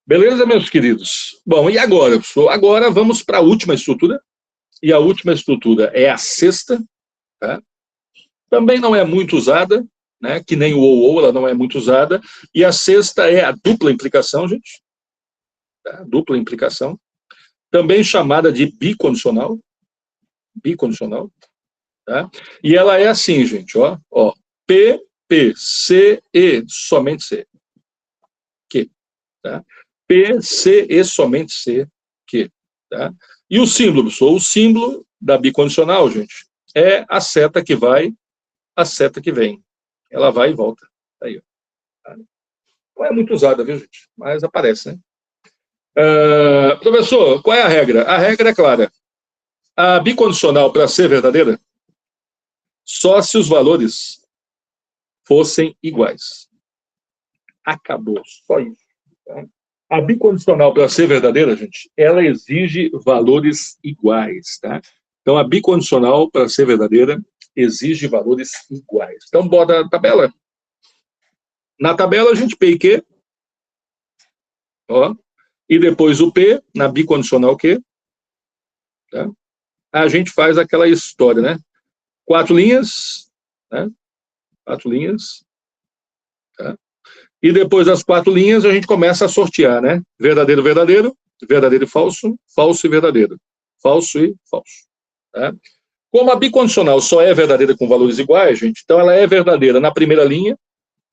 Speaker 1: Beleza, meus queridos? Bom, e agora, pessoal? Agora vamos para a última estrutura, e a última estrutura é a sexta, tá? Também não é muito usada, né? Que nem o ou, ela não é muito usada, e a sexta é a dupla implicação, gente, tá? Dupla implicação. também chamada de bicondicional, tá? E ela é assim, gente, ó, P, P, C, E, somente C, Q, tá? P, C, E, somente C, Q, tá? E o símbolo, pessoal, o símbolo da bicondicional, gente, é a seta que vai, a seta que vem. Ela vai e volta. Aí, ó. Tá? Não é muito usada, viu, gente? Mas aparece, né? Professor, qual é a regra? A regra é clara. A bicondicional, para ser verdadeira, só se os valores fossem iguais. Acabou, só isso. Tá? A bicondicional, para ser verdadeira, gente, ela exige valores iguais, tá? Então, a bicondicional, para ser verdadeira, exige valores iguais. Então, bota a tabela. Na tabela, a gente P e Q, ó, e depois o P, na bicondicional Q, tá? A gente faz aquela história, né? 4 linhas, né? 4 linhas, tá? E depois das 4 linhas, a gente começa a sortear, né? Verdadeiro, verdadeiro, verdadeiro e falso, falso e verdadeiro, falso e falso, tá? Como a bicondicional só é verdadeira com valores iguais, gente, então ela é verdadeira na primeira linha,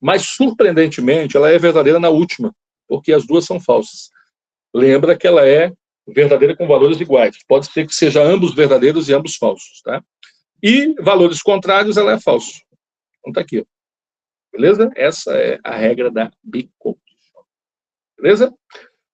Speaker 1: mas, surpreendentemente, ela é verdadeira na última, porque as duas são falsas. Lembra que ela é verdadeira com valores iguais. Pode ser que seja ambos verdadeiros e ambos falsos, tá? E valores contrários, ela é falso. Então tá aqui, ó. Beleza? Essa é a regra da bicondicional. Beleza?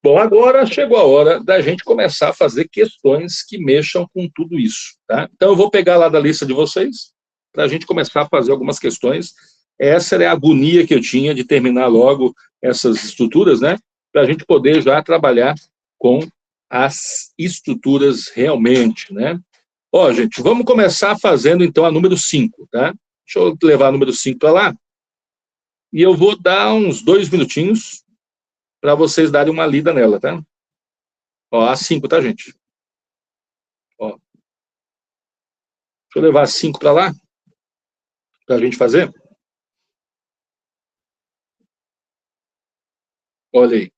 Speaker 1: Bom, agora chegou a hora da gente começar a fazer questões que mexam com tudo isso, tá? Então eu vou pegar lá da lista de vocês para a gente começar a fazer algumas questões. Essa era a agonia que eu tinha de terminar logo essas estruturas, né? Para a gente poder já trabalhar com as estruturas realmente, né? Ó, gente, vamos começar fazendo então a número 5, tá? Deixa eu levar a número 5 para lá. E eu vou dar uns 2 minutinhos para vocês darem uma lida nela, tá? Ó, a 5, tá, gente? Ó. Deixa eu levar a 5 para lá, para a gente fazer. Olha aí.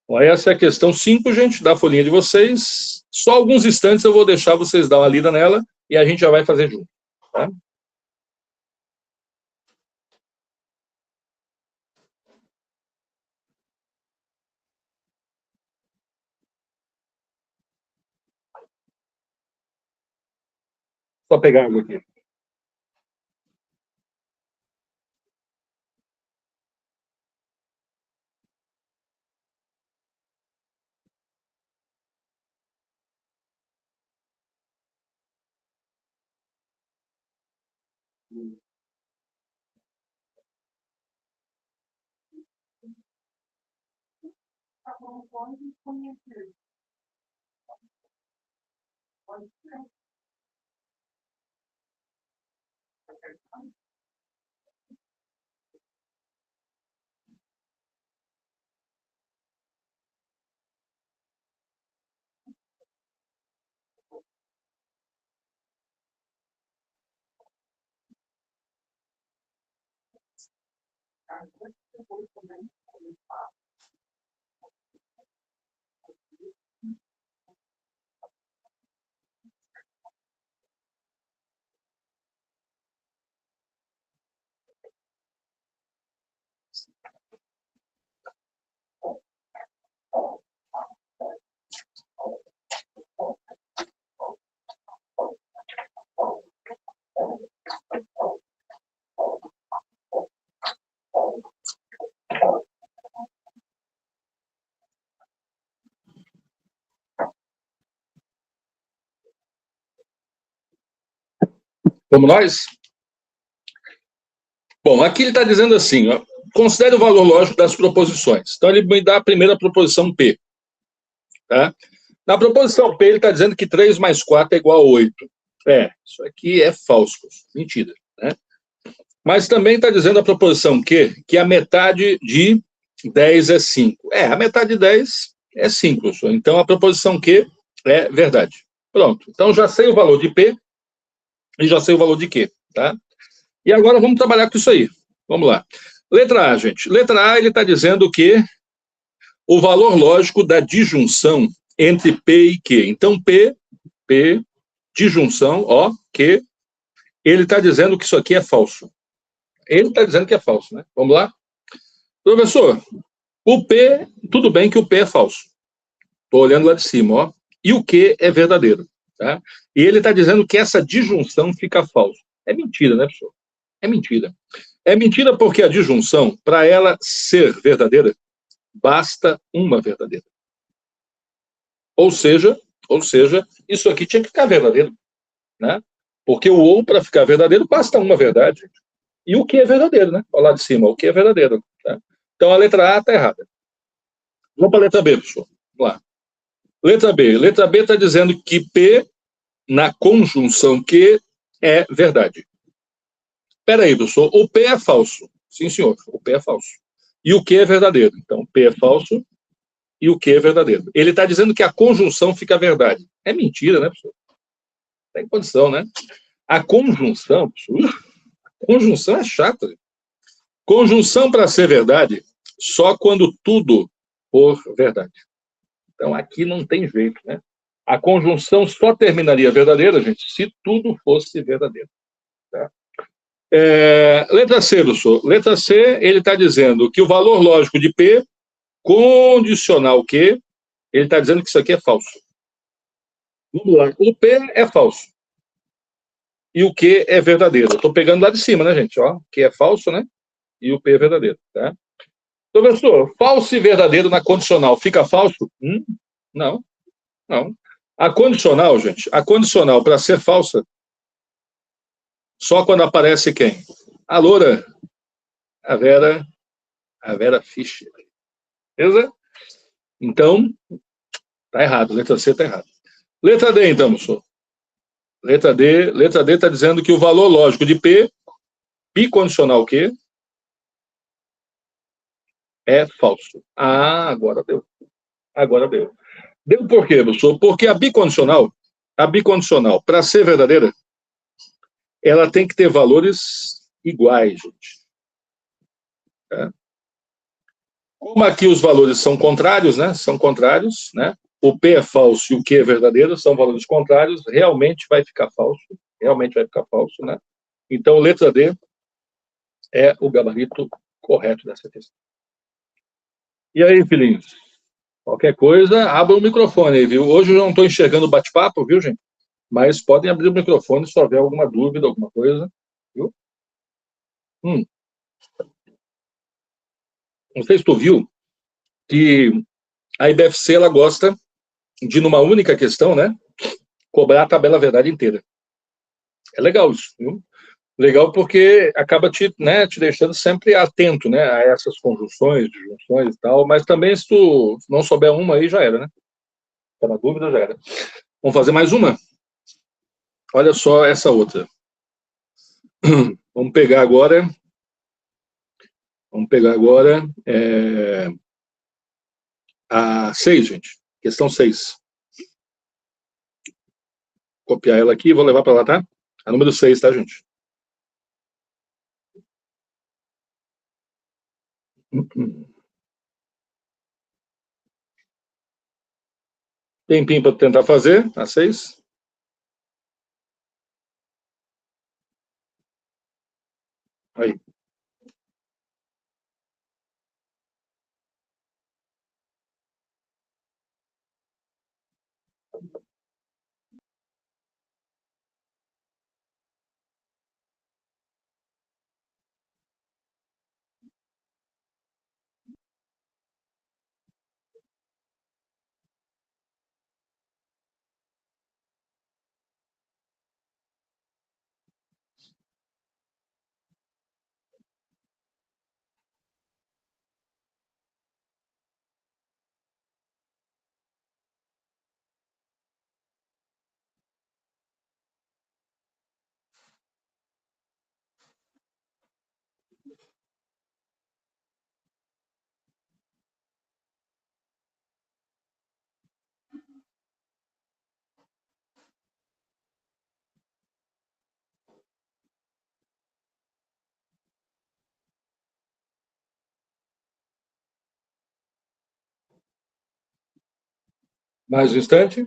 Speaker 1: Ó, essa é a questão 5, gente, da folhinha de vocês. Só alguns instantes eu vou deixar vocês dar uma lida nela e a gente já vai fazer junto, tá? Só pegar água aqui. Vamos nós? Bom, aqui ele está dizendo assim, ó, considere o valor lógico das proposições. Então, ele me dá a primeira proposição P. Tá? Na proposição P, ele está dizendo que 3 mais 4 é igual a 8. Isso aqui é falso, mentira. Né? Mas também está dizendo a proposição Q, que a metade de 10 é 5. A metade de 10 é 5, professor. Então, a proposição Q é verdade. Pronto. Então, já sei o valor de P e já sei o valor de Q. Tá? E agora vamos trabalhar com isso aí. Vamos lá. Letra A, gente. Letra A, ele está dizendo que o valor lógico da disjunção entre P e Q. Então, P, disjunção, ó, Q, ele está dizendo que isso aqui é falso. Ele está dizendo que é falso, né? Vamos lá? Professor, o P, tudo bem que o P é falso. Estou olhando lá de cima, ó. E o Q é verdadeiro, tá? E ele está dizendo que essa disjunção fica falsa. É mentira, né, professor? É mentira. É mentira porque a disjunção, para ela ser verdadeira, basta uma verdadeira. Ou seja, isso aqui tinha que ficar verdadeiro, né? Porque o ou, para ficar verdadeiro, basta uma verdade. E o que é verdadeiro, né? Olha lá de cima, o que é verdadeiro. Tá? Então, a letra A está errada. Vamos para a letra B, professor. Vamos lá. Letra B. Letra B está dizendo que P, na conjunção Q, é verdade. Espera aí, professor. O P é falso. Sim, senhor. O P é falso. E o Q é verdadeiro. Então, P é falso e o Q é verdadeiro. Ele está dizendo que a conjunção fica verdade. É mentira, né, professor? Tem condição, né? A conjunção, conjunção é chata. Conjunção, para ser verdade, só quando tudo for verdade. Então, aqui não tem jeito, né? A conjunção só terminaria verdadeira, gente, se tudo fosse verdadeiro. Tá? Letra C, professor. Letra C, ele está dizendo que o valor lógico de P, condicional Q, ele está dizendo que isso aqui é falso. Vamos lá. O P é falso. E o Q é verdadeiro. Estou pegando lá de cima, né, gente? Ó, Q é falso, né? E o P é verdadeiro, tá? Professor, falso e verdadeiro na condicional fica falso? Não, não. A condicional, gente, a condicional para ser falsa, só quando aparece quem? A loura, a Vera Fischer. Beleza? Então, tá errado. Letra C tá errado. Letra D, então, professor. Letra D está dizendo que o valor lógico de P, bicondicional Q, é falso. Ah, agora deu. Agora deu. Deu por quê, professor? Porque a bicondicional, para ser verdadeira, ela tem que ter valores iguais, gente. Tá? Como aqui os valores são contrários, né? São contrários, né? O P é falso e o Q é verdadeiro, são valores contrários, realmente vai ficar falso. Realmente vai ficar falso, né? Então, letra D é o gabarito correto dessa questão. E aí, filhinhos? Qualquer coisa, abra o microfone aí, viu? Hoje eu não estou enxergando o bate-papo, viu, gente? Mas podem abrir o microfone se houver alguma dúvida, alguma coisa, viu? Não sei se tu viu que a IBFC ela gosta de, numa única questão, né, cobrar a tabela verdade inteira. É legal isso, viu? Legal porque acaba te deixando sempre atento, né, a essas conjunções, disjunções e tal, mas também se tu não souber uma aí, já era, né? Tá na dúvida, já era. Vamos fazer mais uma? Olha só essa outra. Vamos pegar agora. A 6, gente. Questão 6. Copiar ela aqui e vou levar para lá, tá? A número 6, tá, gente? Tempinho para tentar fazer, a 6. Aí. Mais um instante.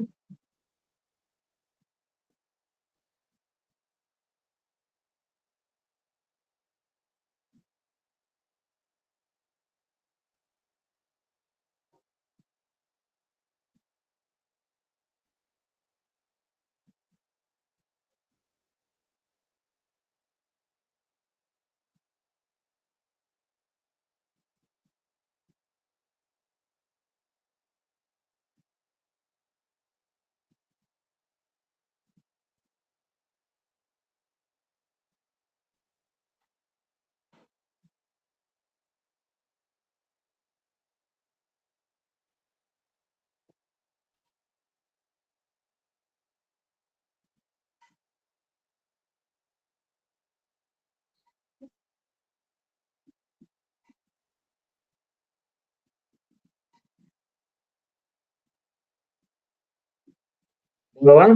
Speaker 1: Vamos lá?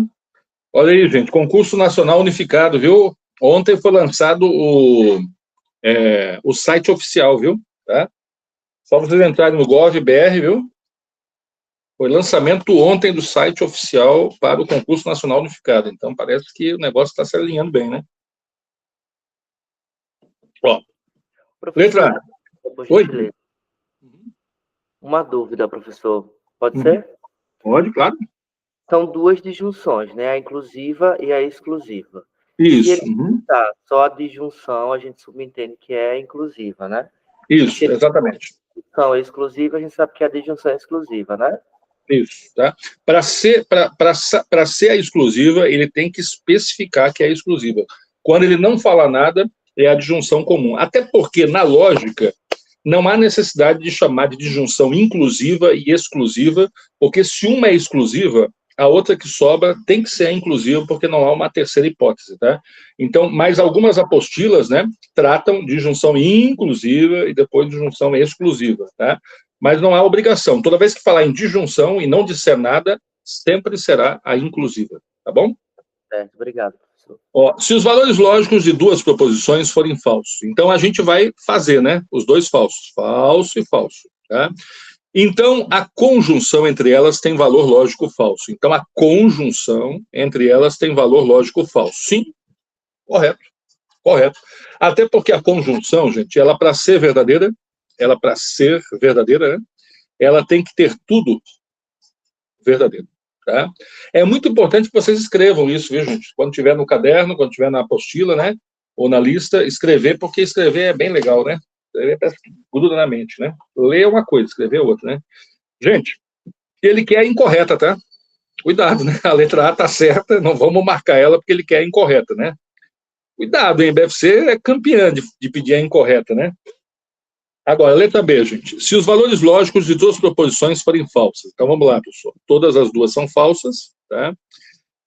Speaker 1: Olha aí, gente, concurso nacional unificado, viu? Ontem foi lançado o site oficial, viu? Tá? Só vocês entrarem no Gov.br, viu? Foi lançamento ontem do site oficial para o concurso nacional unificado. Então, parece que o negócio está se alinhando bem, né? Ó,
Speaker 2: Professor,
Speaker 1: letra A. Oi?
Speaker 2: Uma dúvida, professor. Pode ser?
Speaker 1: Pode, claro.
Speaker 2: São duas disjunções, né? A inclusiva e a exclusiva.
Speaker 1: Isso.
Speaker 2: Se ele tá só a disjunção, a gente subentende que é inclusiva, né?
Speaker 1: Isso, exatamente.
Speaker 2: Então, é exclusiva, a gente sabe que a disjunção é exclusiva, né?
Speaker 1: Isso, tá? Para ser a exclusiva, ele tem que especificar que é exclusiva. Quando ele não fala nada, é a disjunção comum. Até porque, na lógica, não há necessidade de chamar de disjunção inclusiva e exclusiva, porque se uma é exclusiva, a outra que sobra tem que ser a inclusiva, porque não há uma terceira hipótese, tá? Então, mas algumas apostilas, né, tratam de disjunção inclusiva e depois de disjunção exclusiva, tá? Mas não há obrigação. Toda vez que falar em disjunção e não disser nada, sempre será a inclusiva, tá bom?
Speaker 2: Certo, obrigado, professor.
Speaker 1: Ó, se os valores lógicos de duas proposições forem falsos, então a gente vai fazer, né, os dois falsos, falso e falso, tá? Então, a conjunção entre elas tem valor lógico falso. Então, a conjunção entre elas tem valor lógico falso. Sim, correto, correto. Até porque a conjunção, gente, ela para ser verdadeira, né, ela tem que ter tudo verdadeiro. Tá? É muito importante que vocês escrevam isso, viu, gente? Quando tiver no caderno, quando tiver na apostila, né? Ou na lista, escrever, porque escrever é bem legal, né? Escrever parece que gruda na mente, né? Ler é uma coisa, escrever é outra, né? Gente, ele quer incorreta, tá? Cuidado, né? A letra A tá certa, não vamos marcar ela porque ele quer a incorreta, né? Cuidado, hein? BFC é campeã de pedir a incorreta, né? Agora, letra B, gente. Se os valores lógicos de duas proposições forem falsas. Então, vamos lá, pessoal. Todas as duas são falsas, tá?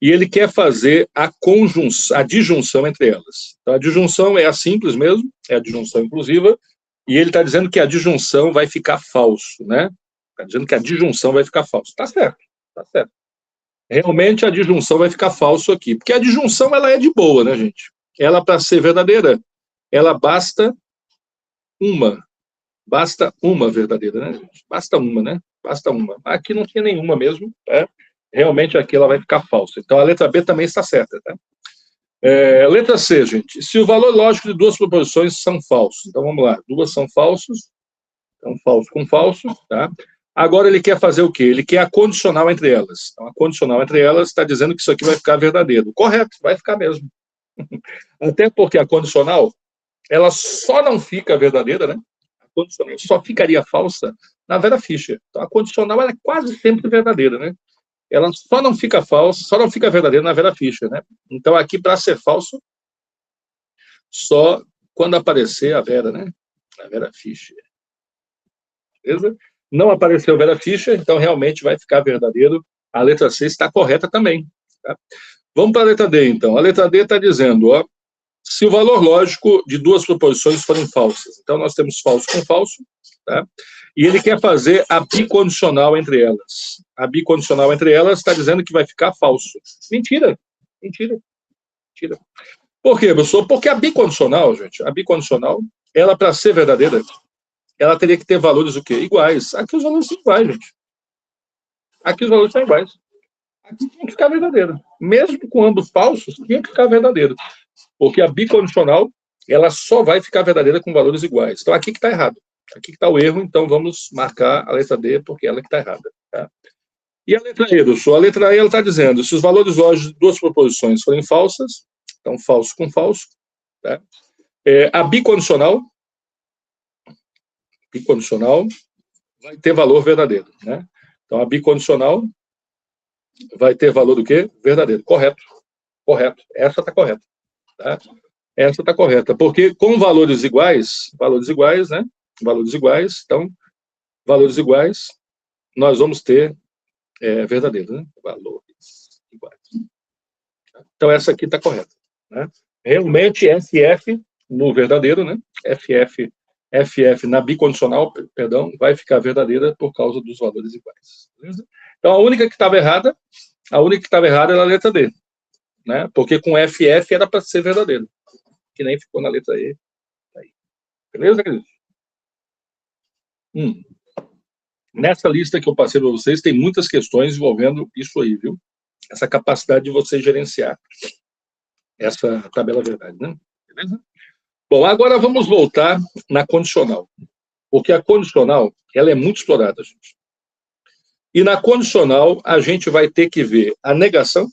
Speaker 1: E ele quer fazer a conjunção, a disjunção entre elas. Então, a disjunção é a simples mesmo, é a disjunção inclusiva, e ele está dizendo que a disjunção vai ficar falso, né? Está dizendo que a disjunção vai ficar falso. Tá certo, tá certo. Realmente, a disjunção vai ficar falso aqui, porque a disjunção, ela é de boa, né, gente? Ela, para ser verdadeira, ela basta uma verdadeira, né, gente? Basta uma, né? Basta uma. Aqui não tinha nenhuma mesmo, tá? Realmente aqui ela vai ficar falsa. Então a letra B também está certa, tá? Letra C, gente. Se o valor lógico de duas proposições são falsos. Então vamos lá. Duas são falsos. Então falso com falso, tá? Agora ele quer fazer o quê? Ele quer a condicional entre elas. Então a condicional entre elas está dizendo que isso aqui vai ficar verdadeiro. Correto, vai ficar mesmo. Até porque a condicional, ela só não fica verdadeira, né? Condicional só ficaria falsa na Vera Fischer. Então, a condicional ela é quase sempre verdadeira, né? Ela só não fica falsa, só não fica verdadeira na Vera Fischer, né? Então, aqui, para ser falso, só quando aparecer a Vera, né? A Vera Fischer. Beleza? Não apareceu a Vera Fischer, então realmente vai ficar verdadeiro. A letra C está correta também. Tá? Vamos para a letra D, então. A letra D está dizendo, ó, se o valor lógico de duas proposições forem falsas. Então, nós temos falso com falso, tá? E ele quer fazer a bicondicional entre elas. A bicondicional entre elas está dizendo que vai ficar falso. Mentira, mentira, mentira. Por quê, professor? Porque a bicondicional, gente, a bicondicional, ela, para ser verdadeira, ela teria que ter valores o quê? Iguais. Aqui os valores são iguais, gente. Aqui os valores são iguais. Aqui tinha que ficar verdadeiro. Mesmo com ambos falsos, tinha que ficar verdadeiro. Porque a bicondicional, ela só vai ficar verdadeira com valores iguais. Então, aqui que está errado. Aqui que está o erro, então vamos marcar a letra D, porque ela que está errada. Tá? E a letra E, Wilson? A letra E, ela está dizendo, se os valores lógicos de duas proposições forem falsas, então falso com falso, tá? A bicondicional vai ter valor verdadeiro, né? Então, a bicondicional vai ter valor do quê? Verdadeiro. Correto. Correto. Essa está correta. Tá? Essa está correta. Porque com valores iguais, né? Valores iguais, então, valores iguais, nós vamos ter verdadeiro, né? Valores iguais. Então, essa aqui está correta. Né? Realmente, FF no verdadeiro, né? FF na bicondicional, perdão, vai ficar verdadeira por causa dos valores iguais. Beleza? Então, a única que estava errada era a letra D. Né? Porque com FF era para ser verdadeiro. Que nem ficou na letra E. Aí. Beleza, queridos? Nessa lista que eu passei para vocês, tem muitas questões envolvendo isso aí, viu? Essa capacidade de você gerenciar essa tabela verdade, né? Beleza? Bom, agora vamos voltar na condicional. Porque a condicional, ela é muito explorada, gente. E na condicional, a gente vai ter que ver a negação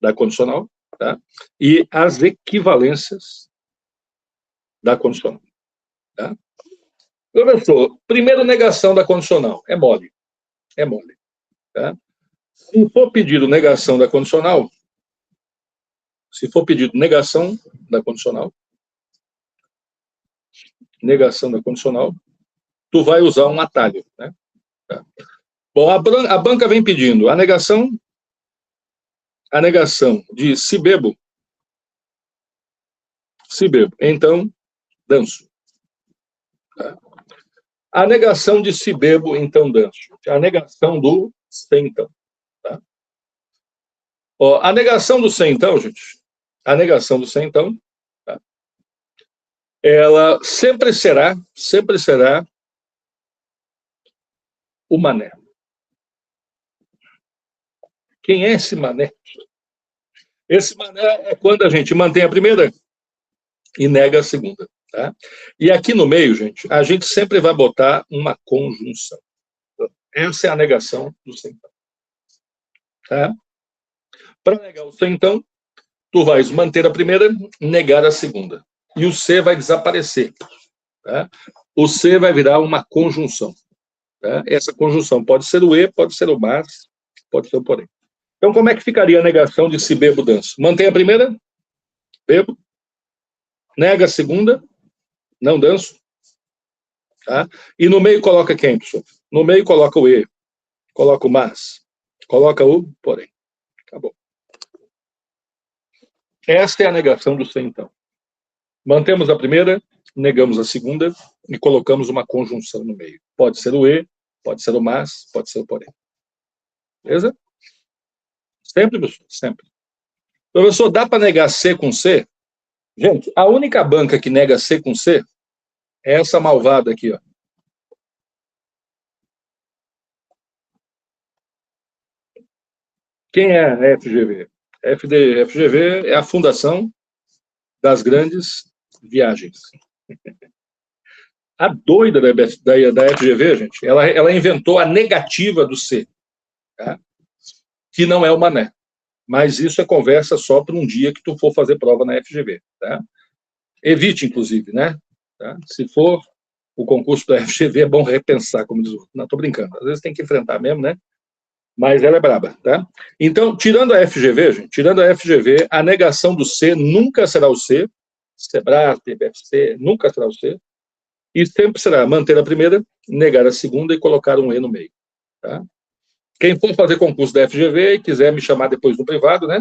Speaker 1: da condicional, tá? E as equivalências da condicional. Tá? Professor, primeiro negação da condicional. É mole. É mole. Tá? Se for pedido negação da condicional, tu vai usar um atalho. Né? Tá? Bom, a banca vem pedindo a negação de se bebo, então danço. Tá? A negação de se bebo, então danço. A negação do se, então. Tá? Ó, a negação do se, então, gente, tá? Ela sempre será o mané. Quem é esse mané? Esse mané é quando a gente mantém a primeira e nega a segunda. Tá? E aqui no meio, gente, a gente sempre vai botar uma conjunção. Essa é a negação do se, então. Tá? Para negar o se, então, tu vais manter a primeira, negar a segunda. E o se vai desaparecer. Tá? O se vai virar uma conjunção. Tá? Essa conjunção pode ser o e, pode ser o mas, pode ser o porém. Então, como é que ficaria a negação de se bebo, danço? Mantém a primeira, bebo. Nega a segunda, não danço. Tá? E no meio coloca quem, pessoal? No meio coloca o e, coloca o mas, coloca o porém. Acabou. Esta é a negação do se, então. Mantemos a primeira, negamos a segunda e colocamos uma conjunção no meio. Pode ser o e, pode ser o mas, pode ser o porém. Beleza? Sempre, professor, sempre. Professor, dá para negar C com C? Gente, a única banca que nega C com C é essa malvada aqui, ó. Quem é a FGV? FGV é a Fundação das Grandes Viagens. A doida da FGV, gente, ela inventou a negativa do C, tá? Que não é o mané. Mas isso é conversa só para um dia que tu for fazer prova na FGV. Tá? Evite, inclusive, né? Tá? Se for o concurso da FGV, é bom repensar, como diz o outro. Não, estou brincando. Às vezes tem que enfrentar mesmo, né? Mas ela é braba, tá? Então, tirando a FGV, gente, a negação do C nunca será o C, Sebrae, BFC, nunca será o C, e sempre será manter a primeira, negar a segunda e colocar um E no meio, tá? Quem for fazer concurso da FGV e quiser me chamar depois no privado, né?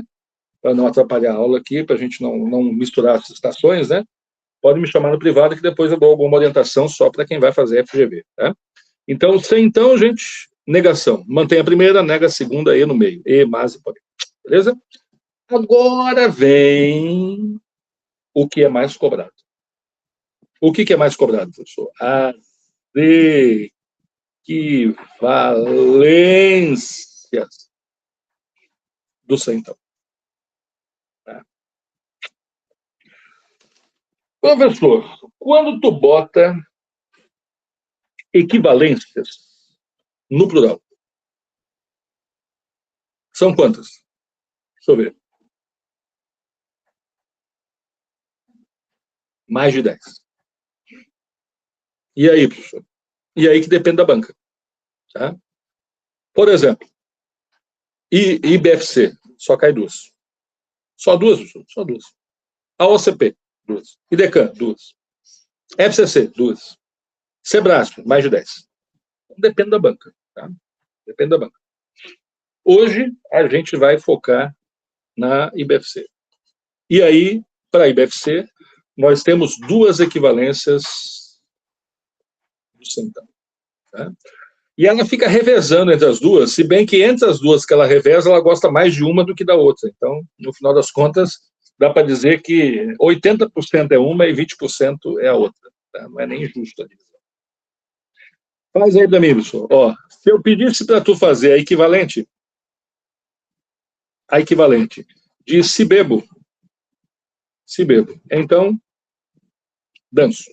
Speaker 1: Para não atrapalhar a aula aqui, para a gente não misturar as estações, né? Pode me chamar no privado que depois eu dou alguma orientação só para quem vai fazer FGV, tá? Então, então, gente, negação. Mantém a primeira, nega a segunda, E no meio. E, mas e porém. Beleza? Agora vem o que é mais cobrado. O que é mais cobrado, professor? As equivalências do C, então. Tá? Professor, quando tu bota equivalências no plural, são quantas? Deixa eu ver. Mais de 10. E aí, professor? E aí que depende da banca. Tá? Por exemplo, IBFC, só cai 2. Só 2, professor? Só 2. AOCP, 2. IDECAN, 2. FCC, 2. Sebrasp, mais de 10. Depende da banca. Tá? Depende da banca. Hoje, a gente vai focar na IBFC. E aí, para a IBFC, nós temos 2 equivalências do centavo. Tá? E ela fica revezando entre as duas, se bem que entre as duas que ela reveza, ela gosta mais de uma do que da outra. Então, no final das contas, dá para dizer que 80% é uma e 20% é a outra. Tá? Não é nem justo a divisão. Faz aí, Danilson. Ó, se eu pedisse para tu fazer a equivalente de se bebo, então, danço.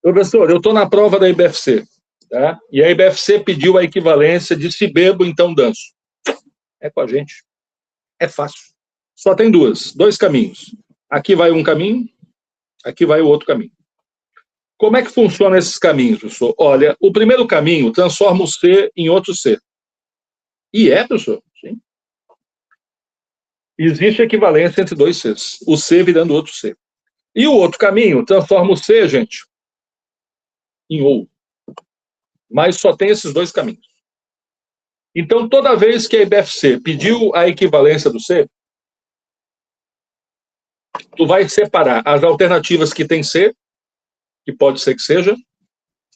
Speaker 1: Professor, eu estou na prova da IBFC, tá? E a IBFC pediu a equivalência de se bebo, então danço. É com a gente. É fácil. Só tem 2 caminhos. Aqui vai um caminho, aqui vai o outro caminho. Como é que funcionam esses caminhos, professor? Olha, o primeiro caminho transforma o C em outro C. E professor? Sim. Existe equivalência entre 2 Cs. O C virando outro C. E o outro caminho transforma o C, gente, em OU. Mas só tem esses 2 caminhos. Então, toda vez que a IBFC pediu a equivalência do C, tu vai separar as alternativas que tem C, que pode ser que seja,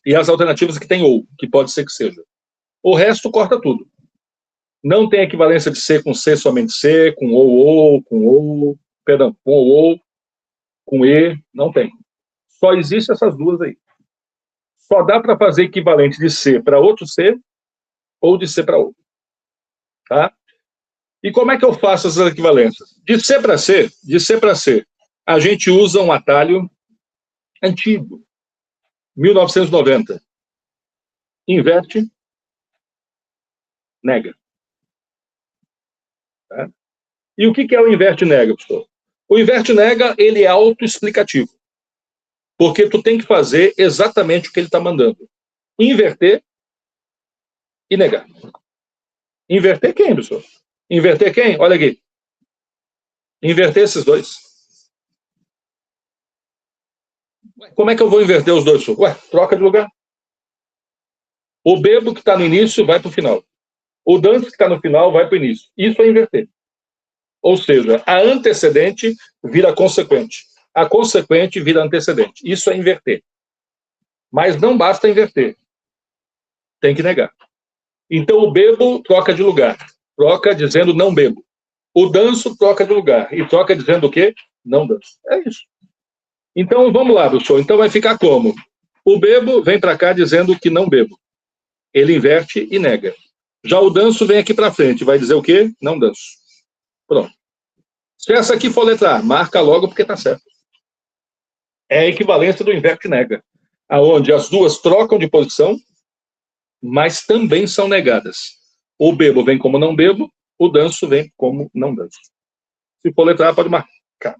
Speaker 1: e as alternativas que tem OU, que pode ser que seja. O resto corta tudo. Não tem equivalência de C com C, somente C, com OU, com OU, com E, não tem. Só existem essas 2 aí. Só dá para fazer equivalente de C para outro C ou de C para OU. Tá? E como é que eu faço essas equivalências? De C para C, a gente usa um atalho antigo, 1990. Inverte, nega. Tá? E o que é o inverte nega, professor? O inverte nega, ele é autoexplicativo. Porque tu tem que fazer exatamente o que ele está mandando. Inverter e negar. Inverter quem, professor? Inverter quem? Olha aqui. Inverter esses 2. Como é que eu vou inverter os 2, professor? Ué, troca de lugar. O bebo que está no início vai para o final. O danço que está no final vai para o início. Isso é inverter. Ou seja, a antecedente vira consequente. A consequente vira antecedente. Isso é inverter. Mas não basta inverter. Tem que negar. Então, o bebo troca de lugar. Troca dizendo não bebo. O danço troca de lugar. E troca dizendo o quê? Não danço. É isso. Então, vamos lá, professor. Então, vai ficar como? O bebo vem para cá dizendo que não bebo. Ele inverte e nega. Já o danço vem aqui para frente. Vai dizer o quê? Não danço. Pronto. Se essa aqui for letra A, marca logo porque está certo. É a equivalência do inverte nega. Onde as 2 trocam de posição, mas também são negadas. O bebo vem como não bebo, o danço vem como não danço. Se for letra A, pode marcar.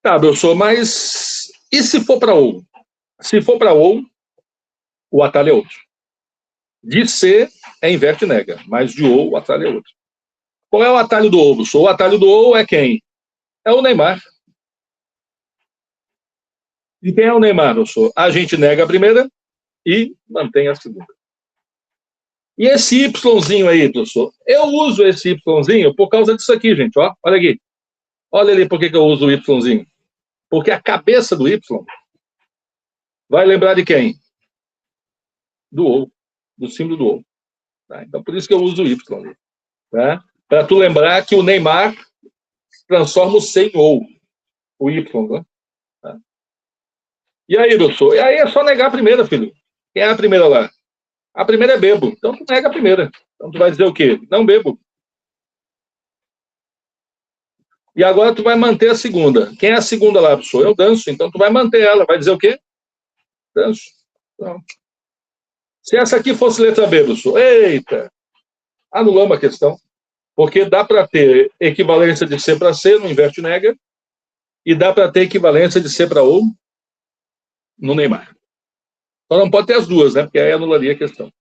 Speaker 1: Tá, professor, mas e se for para OU? Se for para OU, o atalho é outro. De C é inverte nega, mas de OU o atalho é outro. Qual é o atalho do OU, professor? O atalho do OU é quem? É o Neymar. E quem é o Neymar, professor? A gente nega a primeira e mantém a segunda. E esse Yzinho aí, professor? Eu uso esse Yzinho por causa disso aqui, gente. Ó, olha aqui. Olha ali por que eu uso o Yzinho. Porque a cabeça do Y vai lembrar de quem? Do OU. Do símbolo do OU. Tá? Então, por isso que eu uso o Y. Tá? Para tu lembrar que o Neymar transforma o C em OU. O Y. Né? Tá? E aí, professor? E aí é só negar a primeira, filho. Quem é a primeira lá? A primeira é bebo. Então tu nega a primeira. Então tu vai dizer o quê? Não bebo. E agora tu vai manter a segunda. Quem é a segunda lá, professor? Eu danço. Então tu vai manter ela. Vai dizer o quê? Danço. Então, se essa aqui fosse letra B, professor, eita, anulamos a questão. Porque dá para ter equivalência de C para C no inverte nega e dá para ter equivalência de C para O no Neymar. Só não pode ter as duas, né? Porque aí anularia a questão.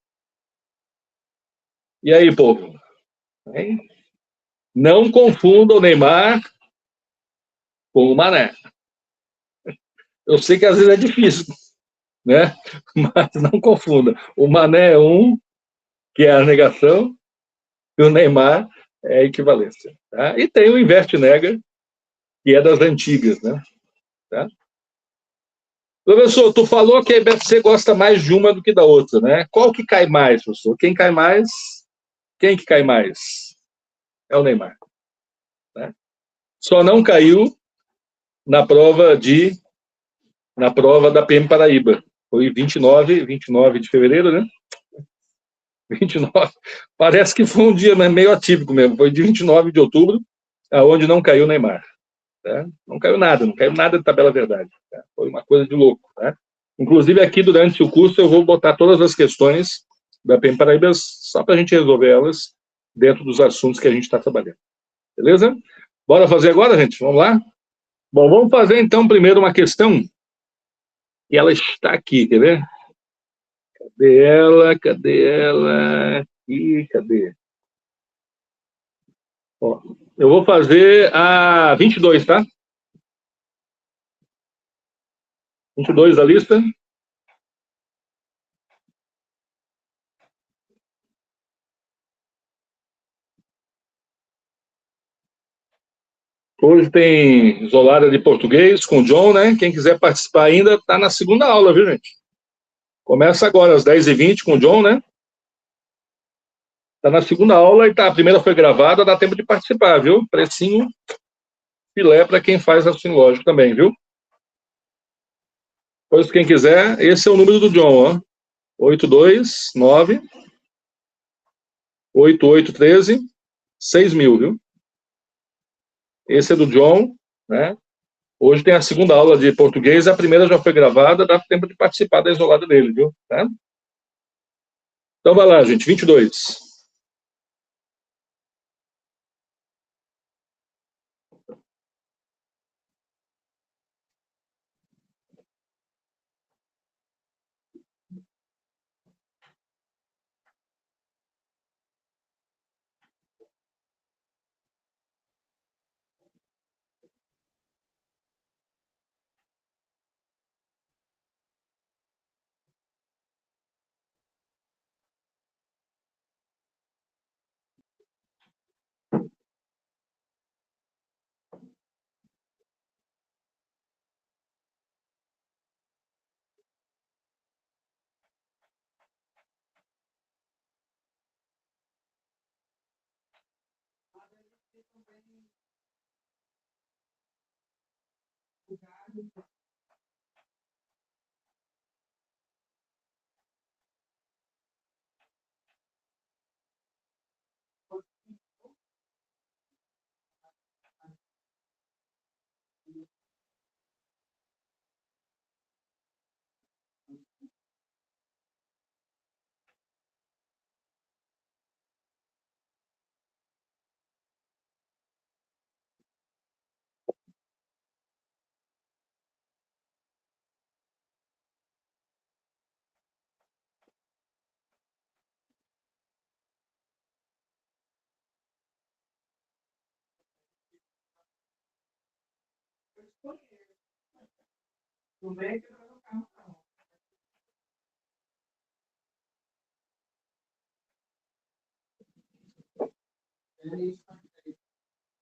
Speaker 1: E aí, povo? Hein? Não confunda o Neymar com o Mané. Eu sei que às vezes é difícil, né? Mas não confunda. O Mané é um, que é a negação, e o Neymar é a equivalência. Tá? E tem o inverte nega, que é das antigas, né? Tá? Professor, tu falou que a IBFC gosta mais de uma do que da outra, né? Qual que cai mais, professor? Quem cai mais? Quem que cai mais? É o Neymar. Né? Só não caiu na prova da PM Paraíba. Foi 29 de fevereiro, né? 29. Parece que foi um dia meio atípico mesmo. Foi de 29 de outubro, aonde não caiu Neymar. Tá? Não caiu nada de tabela verdade. Tá? Foi uma coisa de louco. Tá? Inclusive, aqui durante o curso, eu vou botar todas as questões da PM Paraíba só para a gente resolver elas dentro dos assuntos que a gente está trabalhando. Beleza? Bora fazer agora, gente? Vamos lá? Bom, vamos fazer então primeiro uma questão e ela está aqui, quer ver? Cadê ela? Cadê ela? Aqui, cadê? Ó, eu vou fazer a 22, tá? 22 da lista. Hoje tem isolada de português com o John, né? Quem quiser participar ainda, está na segunda aula, viu, gente? Começa agora, às 10h20 com o John, né? Está na segunda aula e tá, a primeira foi gravada, dá tempo de participar, viu? Precinho filé para quem faz raciocínio lógico também, viu? Pois quem quiser, esse é o número do John, ó. 829 8813 6000, viu? Esse é do John, né? Hoje tem a segunda aula de português, a primeira já foi gravada, dá tempo de participar da isolada dele, viu? Tá? Então vai lá, gente, 22.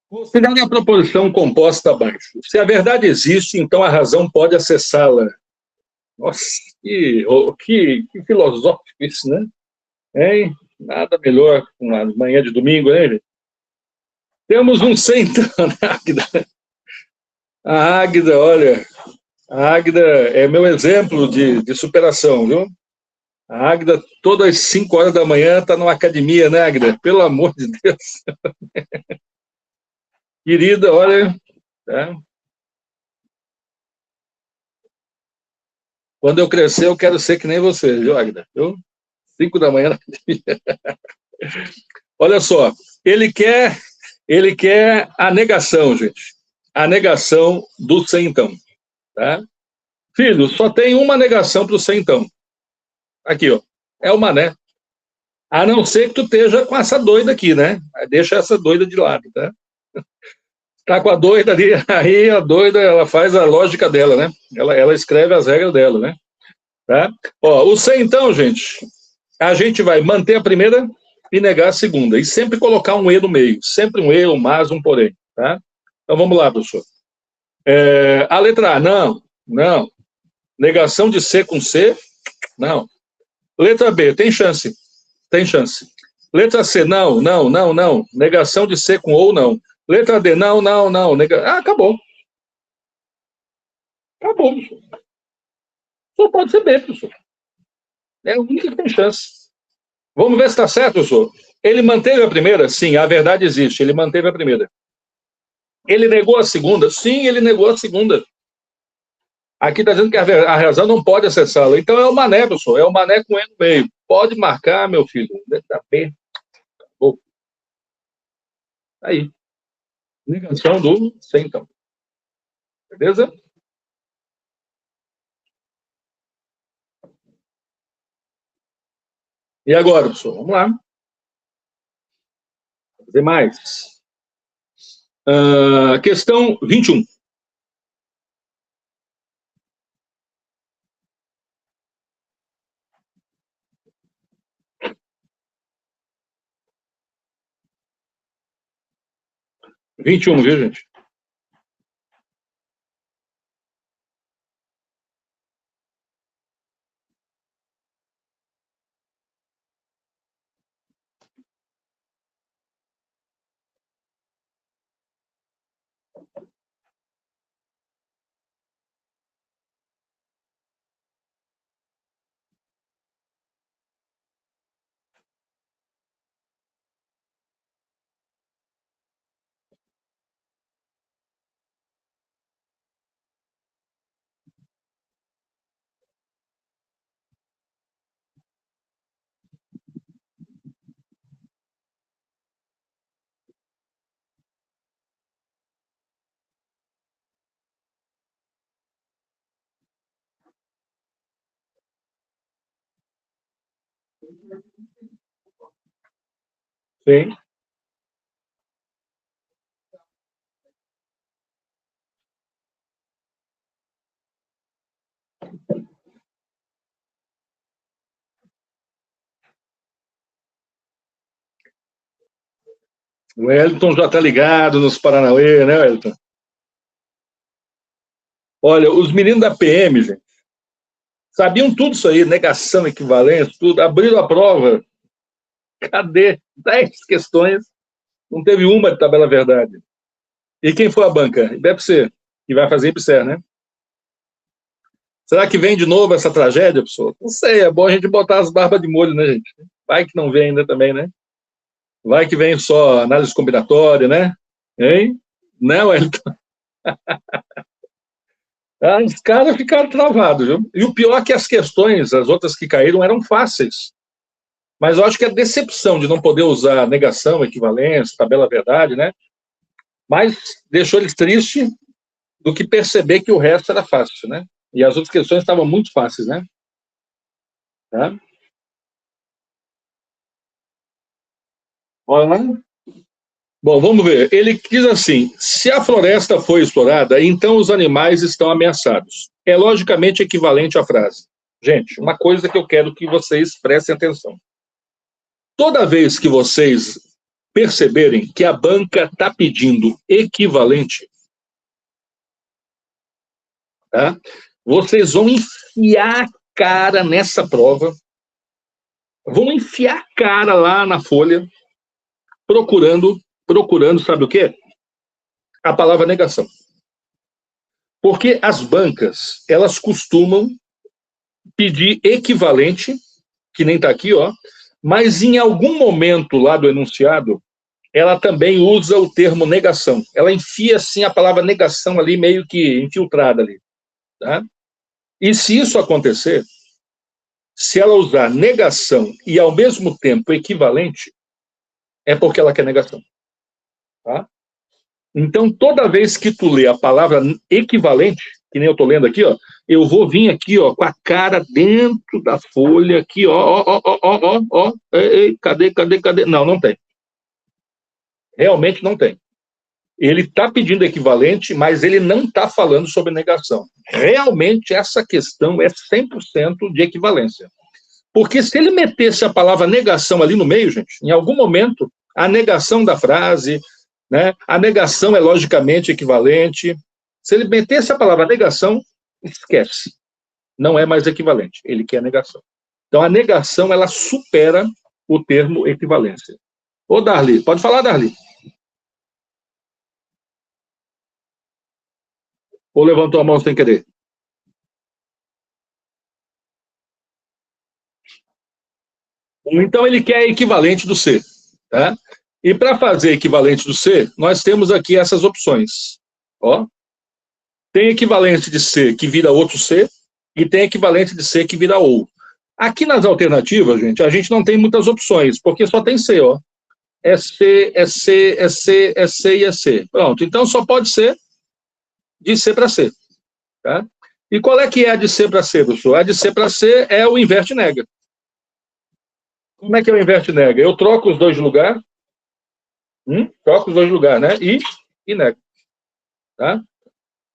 Speaker 1: Considere a proposição composta abaixo. Se a verdade existe, então a razão pode acessá-la. Nossa, que filosófico isso, né? Hein? Nada melhor uma manhã de domingo, né, gente? Temos um centão, né, Águida? A Águida, olha, A Águida é meu exemplo de superação, viu? A Águida, todas as 5 horas da manhã, está numa academia, né, Águida? Pelo amor de Deus. Querida, olha, né? Quando eu crescer, eu quero ser que nem você, viu, Águida? Viu? 5 da manhã na academia. Olha só, ele quer a negação, gente. A negação do centão, tá? Filho, só tem uma negação para o centão. Aqui, ó. É o mané. A não ser que tu esteja com essa doida aqui, né? Deixa essa doida de lado, tá? Tá com a doida ali, aí a doida, ela faz a lógica dela, né? Ela escreve as regras dela, né? Tá? Ó, o centão, gente, a gente vai manter a primeira e negar a segunda. E sempre colocar um E no meio. Sempre um E, um mas, um porém, tá? Então vamos lá, professor. A letra A, não, não. Negação de C com C, não. Letra B, tem chance, tem chance. Letra C, não, não, não, não. Negação de C com ou, não. Letra D, não, não, não. Acabou. Acabou, professor. Só pode ser B, professor. É a única que tem chance. Vamos ver se está certo, professor. Ele manteve a primeira? Sim, a verdade existe. Ele manteve a primeira. Ele negou a segunda? Sim, ele negou a segunda. Aqui está dizendo que a razão não pode acessá-la. Então é o mané, professor. É o mané com E no meio. Pode marcar, meu filho. Letra B. Acabou. Aí. Negação do C, então. Beleza? E agora, professor? Vamos lá. Fazer mais. Questão 21. Viu, gente? Sim. O Wellington já está ligado nos Paranauê, né, Wellington? Olha, os meninos da PM, gente, sabiam tudo isso aí, negação, equivalência, tudo. Abriram a prova. Cadê? 10 questões. Não teve uma de tabela verdade. E quem foi a banca? IBEPC, que vai fazer IBSER, né? Será que vem de novo essa tragédia, pessoal? Não sei, é bom a gente botar as barbas de molho, né, gente? Vai que não vem ainda também, né? Vai que vem só análise combinatória, né? Hein? Não, Wellington. Os caras ficaram travados, viu? E o pior é que as questões, as outras que caíram, eram fáceis. Mas eu acho que a decepção de não poder usar negação, equivalência, tabela verdade, né? Mas deixou eles tristes do que perceber que o resto era fácil, né? E as outras questões estavam muito fáceis, né? Tá? Olha lá. Bom, vamos ver. Ele diz assim: se a floresta foi explorada, então os animais estão ameaçados. É logicamente equivalente à frase. Gente, uma coisa que eu quero que vocês prestem atenção. Toda vez que vocês perceberem que a banca está pedindo equivalente, tá? Vocês vão enfiar a cara nessa prova, vão enfiar a cara lá na folha, procurando, sabe o quê? A palavra negação. Porque as bancas, elas costumam pedir equivalente, que nem está aqui, ó, mas em algum momento lá do enunciado, ela também usa o termo negação. Ela enfia, assim, a palavra negação ali, meio que infiltrada ali. Tá? E se isso acontecer, se ela usar negação e, ao mesmo tempo, equivalente, é porque ela quer negação. Tá? Então, toda vez que tu lê a palavra equivalente, que nem eu estou lendo aqui, ó, eu vou vir aqui, ó, com a cara dentro da folha, aqui, ó. Ei, cadê? Não, não tem. Realmente não tem. Ele está pedindo equivalente, mas ele não está falando sobre negação. Realmente, essa questão é 100% de equivalência. Porque se ele metesse a palavra negação ali no meio, gente, em algum momento, a negação da frase, né, a negação é logicamente equivalente. Se ele metesse a palavra negação, esquece. Não é mais equivalente. Ele quer negação. Então, a negação, ela supera o termo equivalência. Ô, Darli, pode falar, Darli. Ou levantou a mão sem querer? Então, ele quer equivalente do C. Tá? E para fazer equivalente do C, nós temos aqui essas opções. Ó, tem equivalente de C que vira outro C, e tem equivalente de C que vira OU. Aqui nas alternativas, gente, a gente não tem muitas opções, porque só tem C, ó. É C, é C, é C, é C e é C. Pronto, então só pode ser de C para C. Tá? E qual é que é a de C para C, professor? A de C para C é o inverte nega. Como é que é o inverte nega? Eu troco os dois de lugar, troco os dois de lugar, né? E nego. Tá?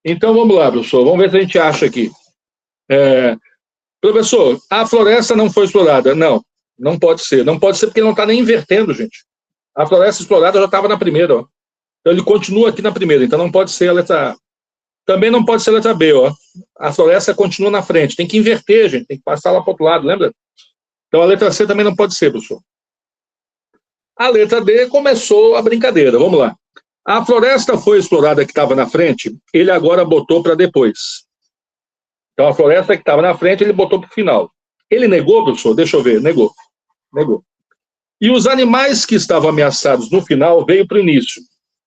Speaker 1: Então vamos lá, professor, vamos ver se a gente acha aqui. Professor, a floresta não foi explorada. Não, não pode ser. Não pode ser porque ele não está nem invertendo, gente. A floresta explorada já estava na primeira, ó. Então ele continua aqui na primeira, então não pode ser a letra A. Também não pode ser a letra B, ó. A floresta continua na frente. Tem que inverter, gente. Tem que passar lá para o outro lado, lembra? Então a letra C também não pode ser, professor. A letra D começou a brincadeira. Vamos lá. A floresta foi explorada que estava na frente, ele agora botou para depois. Então, a floresta que estava na frente, ele botou para o final. Ele negou, professor? Deixa eu ver. Negou. E os animais que estavam ameaçados no final veio para o início.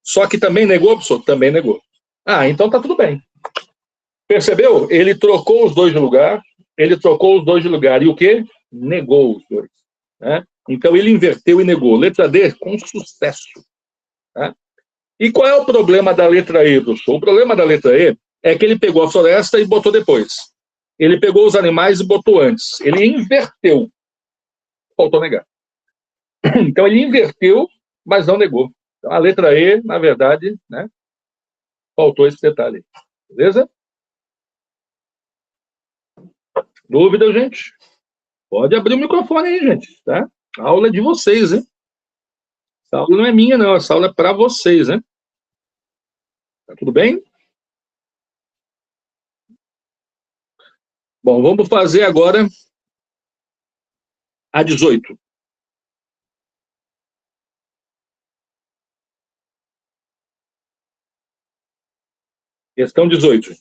Speaker 1: Só que também negou, professor? Também negou. Ah, então tá tudo bem. Percebeu? Ele trocou os dois de lugar. E o quê? Negou os dois. Né? Então, ele inverteu e negou. Letra D, com sucesso. Tá? E qual é o problema da letra E, professor? O problema da letra E é que ele pegou a floresta e botou depois. Ele pegou os animais e botou antes. Ele inverteu. Faltou negar. Então, ele inverteu, mas não negou. Então, a letra E, na verdade, né, faltou esse detalhe. Beleza? Dúvida, gente? Pode abrir o microfone aí, gente. Tá? A aula é de vocês, hein? Essa aula não é minha, não. Essa aula é para vocês, né? Tá tudo bem? Bom, vamos fazer agora a 18. Questão 18.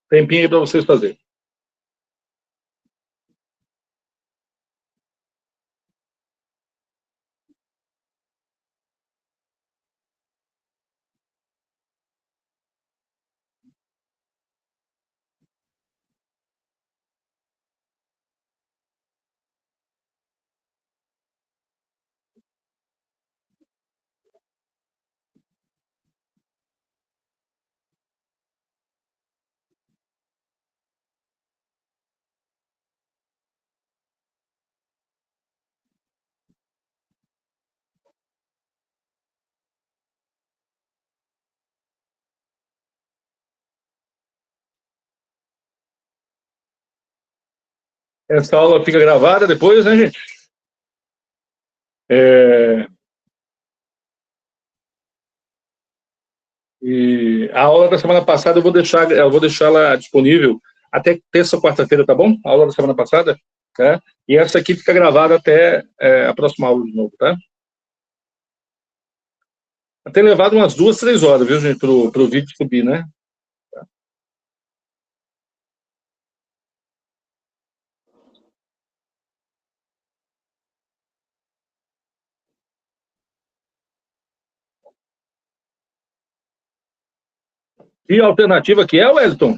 Speaker 1: Tempinho aí para vocês fazerem. Essa aula fica gravada depois, né, gente? E a aula da semana passada eu vou deixar ela disponível até terça ou quarta-feira, tá bom? A aula da semana passada, tá? E essa aqui fica gravada até a próxima aula de novo, tá? Tem levado umas 2, 3 horas, viu, gente, pro vídeo subir, né? Que alternativa que é, Wellington?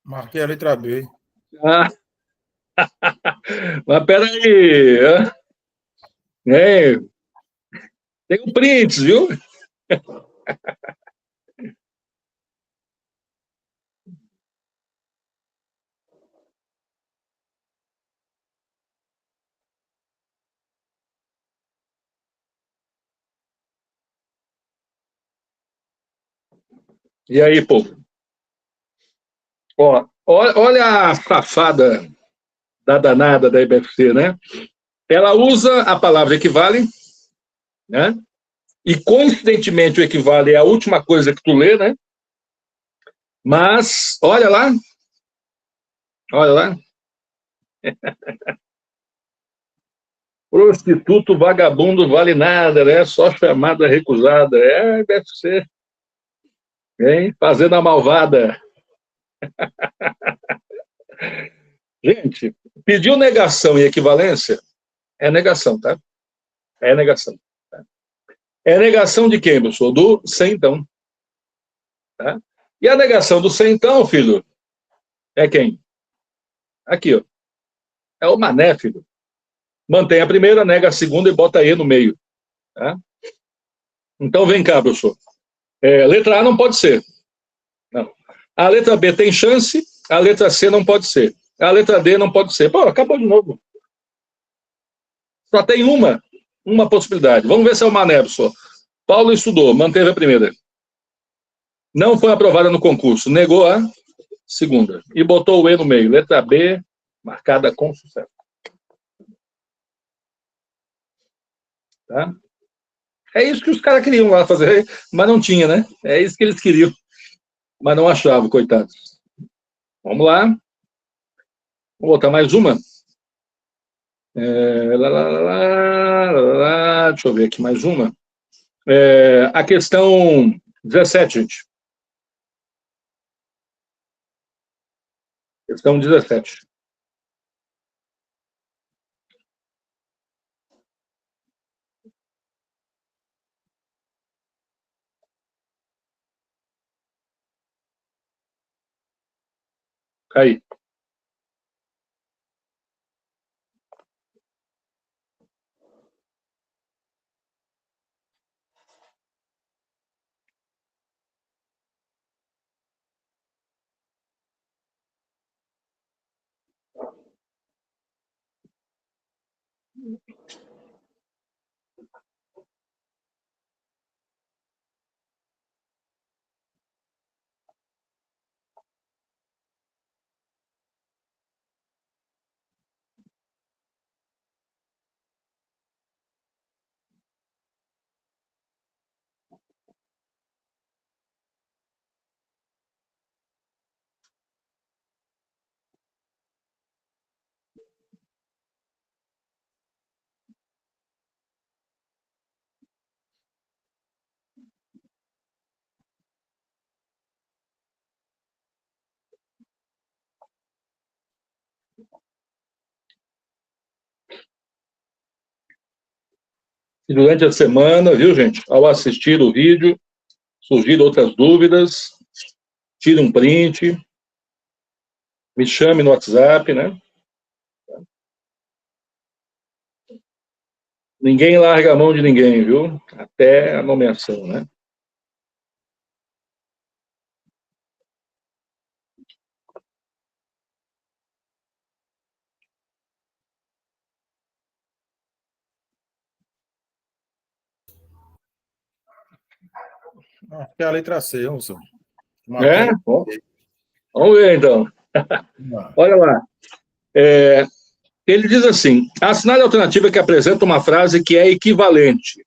Speaker 3: Marquei a letra B.
Speaker 1: Ah, mas peraí. É, tem um print, viu? E aí, povo? Ó, olha a safada da danada da IBFC, né? Ela usa a palavra equivale, né? E, coincidentemente, o equivale é a última coisa que tu lê, né? Mas, olha lá. Olha lá. Prostituto, vagabundo, vale nada, né? Só chamada recusada. É, deve ser. Hein? Fazendo a malvada. Gente, pediu negação e equivalência? É negação, tá? É negação. Tá? É negação de quem, professor? Do sem então. Tá? E a negação do sem então, filho, é quem? Aqui, ó. É o mané, filho. Mantém a primeira, nega a segunda e bota E no meio. Tá? Então, vem cá, professor. Letra A não pode ser. Não. A letra B tem chance, a letra C não pode ser. A letra D não pode ser. Pô, acabou de novo. Só tem uma possibilidade. Vamos ver se é o mané, professor. Paulo estudou, manteve a primeira. Não foi aprovada no concurso, negou a segunda. E botou o E no meio. Letra B, marcada com sucesso. Tá? É isso que os caras queriam lá fazer, mas não tinha, né? É isso que eles queriam, mas não achavam, coitados. Vamos lá. Vou botar mais uma. Deixa eu ver aqui mais uma. A questão 17, gente. Questão 17. Aí. E durante a semana, viu, gente? Ao assistir o vídeo, surgiram outras dúvidas, tire um print, me chame no WhatsApp, né? Ninguém larga a mão de ninguém, viu? Até a nomeação, né?
Speaker 3: Acho que é a letra C, professor.
Speaker 1: Vamos ver, então. Olha lá. Ele diz assim: assinale a alternativa que apresenta uma frase que é equivalente.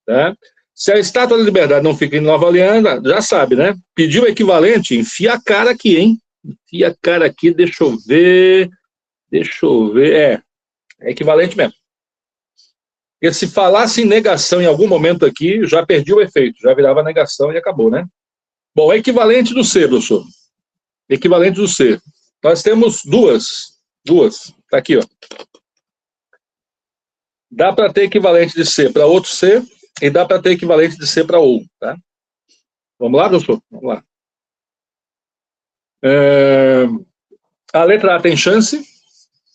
Speaker 1: Tá? Se a Estátua da Liberdade não fica em Nova Orleans, já sabe, né? Pediu equivalente, enfia a cara aqui, hein? Enfia a cara aqui, deixa eu ver. É equivalente mesmo. Porque se falasse em negação em algum momento aqui, já perdi o efeito, já virava negação e acabou, né? Bom, equivalente do C, professor. Equivalente do C. Nós temos duas. Tá aqui, ó. Dá para ter equivalente de C para outro C e dá para ter equivalente de C para OU, tá? Vamos lá, professor? Vamos lá. A letra A tem chance,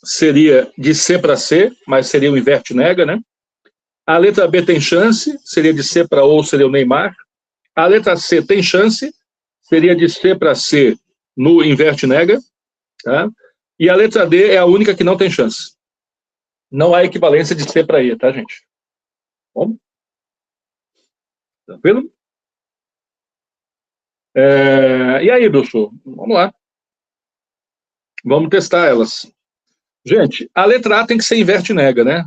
Speaker 1: seria de C para C, mas seria o inverte nega, né? A letra B tem chance, seria de C para OU, seria o Neymar. A letra C tem chance, seria de C para C no inverte nega, tá? E a letra D é a única que não tem chance. Não há equivalência de C para E, tá, gente? Bom? Tranquilo? E aí, professor? Vamos lá. Vamos testar elas. Gente, a letra A tem que ser inverte nega, né?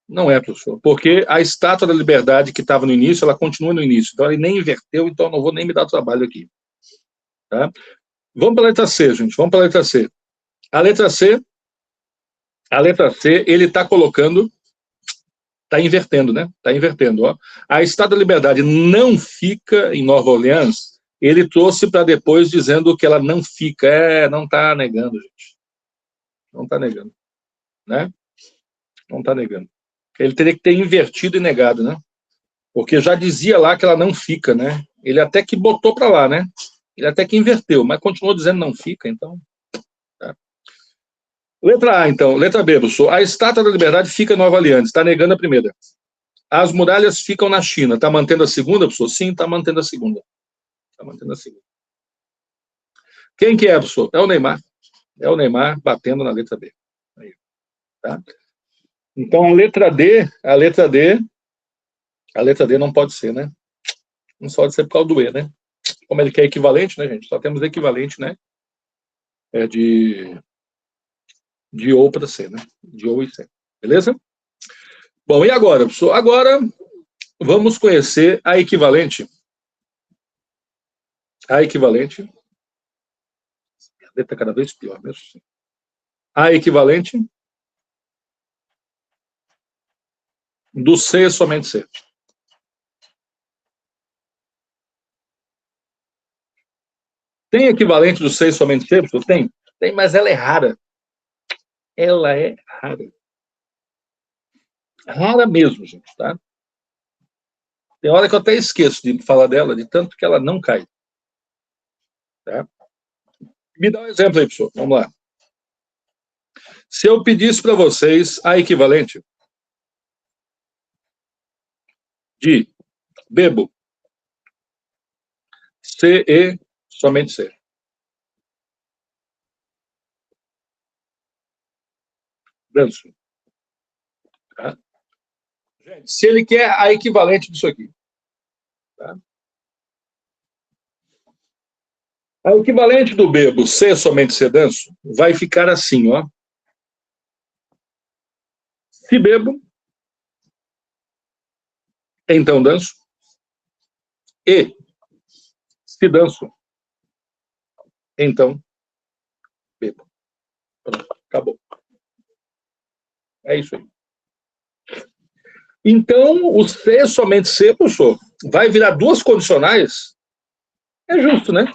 Speaker 1: Não é, professor. Porque a Estátua da Liberdade que estava no início, ela continua no início. Então, ele nem inverteu, então não vou nem me dar trabalho aqui. Tá? Vamos para a letra C, gente. Vamos para a letra C. A letra C, ele está colocando, está invertendo, né? Está invertendo, ó. A Estátua da Liberdade não fica em Nova Orleans, ele trouxe para depois dizendo que ela não fica. Não está negando, gente. Não está negando, né? Não está negando. Ele teria que ter invertido e negado, né? Porque já dizia lá que ela não fica, né? Ele até que botou para lá, né? Ele até que inverteu, mas continuou dizendo não fica, então... Tá. Letra A, então. Letra B, professor. A Estátua da Liberdade fica em Nova Orleans, está negando a primeira. As muralhas ficam na China. Está mantendo a segunda, professor? Sim, está mantendo a segunda. Está mantendo a segunda. Quem que é, professor? É o Neymar. É o Neymar batendo na letra B. Aí, tá? Então, a letra D não pode ser, né? Não pode ser por causa do E, né? Como ele quer equivalente, né, gente? Só temos equivalente, né? De OU para C, né? De OU e C. Beleza? Bom, e agora, professor? Agora, vamos conhecer a equivalente. A equivalente. A letra cada vez pior, mesmo. A equivalente do C somente C. Tem equivalente do C somente C, professor? Tem. Tem, mas ela é rara. Ela é rara. Rara mesmo, gente, tá? Tem hora que eu até esqueço de falar dela, de tanto que ela não cai. Tá? Me dá um exemplo aí, professor. Vamos lá. Se eu pedisse para vocês a equivalente de bebo, C, E, somente C. Danço. Tá? Gente, se ele quer a equivalente disso aqui. Tá? A equivalente do bebo, C, somente C, danço, vai ficar assim, ó. Se bebo, então danço. E, se danço, então bebo. Pronto, acabou. É isso aí. Então, o C, somente C, professor, vai virar duas condicionais. É justo, né?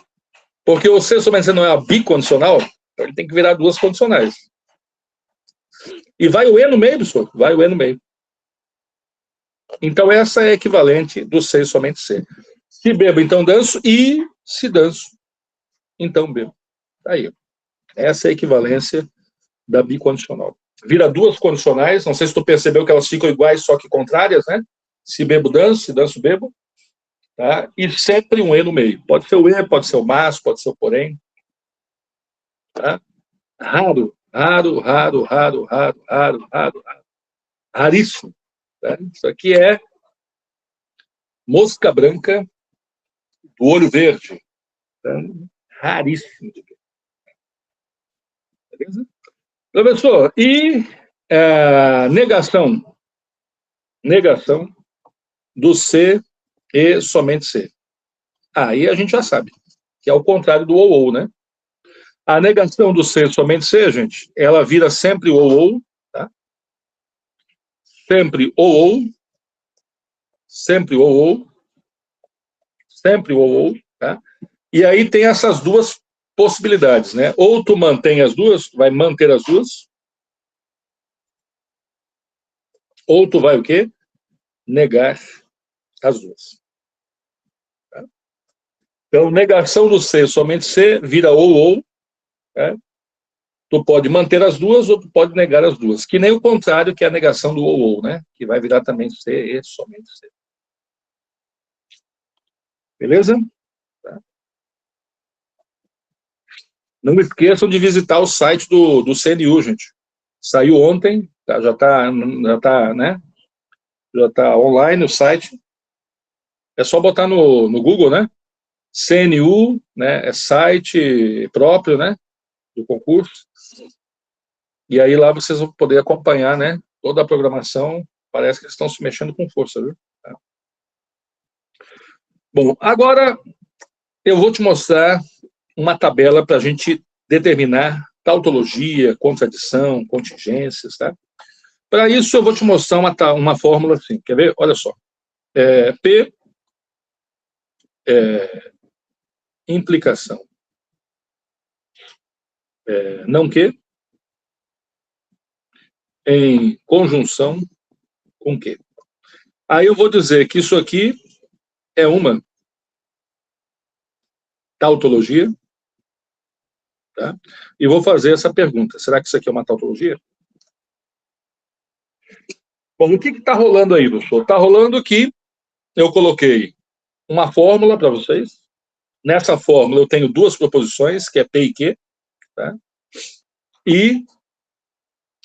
Speaker 1: Porque o C, somente C não é a bicondicional, então ele tem que virar duas condicionais. E vai o E no meio, professor? Vai o E no meio. Então, essa é a equivalente do C, somente C. Se bebo, então danço. E se danço, então bebo. Aí. Essa é a equivalência da bicondicional. Vira duas condicionais, não sei se tu percebeu que elas ficam iguais, só que contrárias, né? Se bebo, danço, se danço, bebo. Tá? E sempre um E no meio. Pode ser o E, pode ser o mas, pode ser o porém. Tá? Raro, raro, raro, raro, raro, raro, raro, raro. Raríssimo. Tá? Isso aqui é mosca branca do olho verde. Tá? Raríssimo. Beleza? Professor, e negação? Negação do C e somente C. Aí a gente já sabe, que é o contrário do ou, né? A negação do C e somente C, gente, ela vira sempre ou, tá? Sempre ou, sempre ou, sempre ou, tá? E aí tem essas duas possibilidades, né? Ou tu mantém as duas, vai manter as duas, ou tu vai o quê? Negar as duas. Tá? Então, negação do C, somente C, vira ou, tá? Tu pode manter as duas ou tu pode negar as duas. Que nem o contrário, que é a negação do ou, né? Que vai virar também C e somente C. Beleza? Tá? Não esqueçam de visitar o site do CNU, gente. Saiu ontem, tá? Já tá, né? Já tá online o site. É só botar no Google, né? CNU, né? É site próprio, né? Do concurso. E aí lá vocês vão poder acompanhar, né? Toda a programação. Parece que eles estão se mexendo com força, viu? Tá? Bom, agora eu vou te mostrar uma tabela para a gente determinar tautologia, contradição, contingências, tá? Para isso, eu vou te mostrar uma fórmula assim, quer ver? Olha só. P, implicação. Não que, em conjunção com que. Aí eu vou dizer que isso aqui é uma tautologia, tá? E vou fazer essa pergunta. Será que isso aqui é uma tautologia? Bom, o que está rolando aí, professor? Está rolando que eu coloquei uma fórmula para vocês. Nessa fórmula eu tenho duas proposições, que é P e Q, tá? E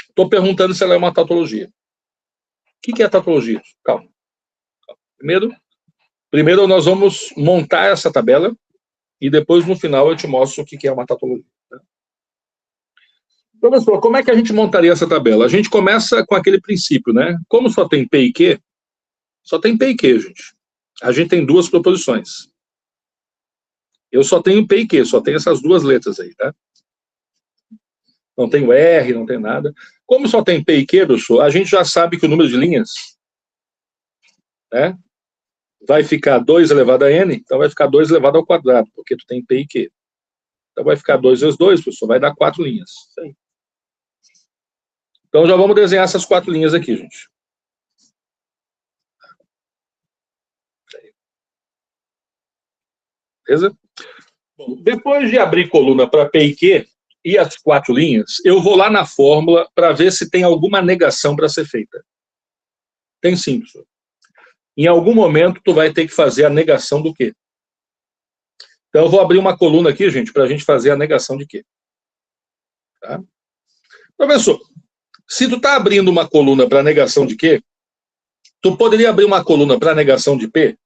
Speaker 1: estou perguntando se ela é uma tautologia. O que é tautologia? Calma. Primeiro nós vamos montar essa tabela e depois, no final, eu te mostro o que é uma tautologia. Tá? Então, pessoal, como é que a gente montaria essa tabela? A gente começa com aquele princípio, né? Como só tem P e Q, só tem P e Q, gente. A gente tem duas proposições. Eu só tenho P e Q, só tenho essas duas letras aí, tá? Não tem o R, não tem nada. Como só tem P e Q, professor, a gente já sabe que o número de linhas, né, vai ficar 2 elevado a n, então vai ficar 2 elevado ao quadrado, porque tu tem P e Q. Então vai ficar 2 vezes 2, professor, vai dar 4 linhas. Isso aí. Então já vamos desenhar essas 4 linhas aqui, gente. Beleza? Bom, depois de abrir coluna para P e Q e as 4 linhas, eu vou lá na fórmula para ver se tem alguma negação para ser feita. Tem sim, professor. Em algum momento, tu vai ter que fazer a negação do quê? Então, eu vou abrir uma coluna aqui, gente, para a gente fazer a negação de quê? Tá? Professor, se tu está abrindo uma coluna para negação de quê, tu poderia abrir uma coluna para negação de P?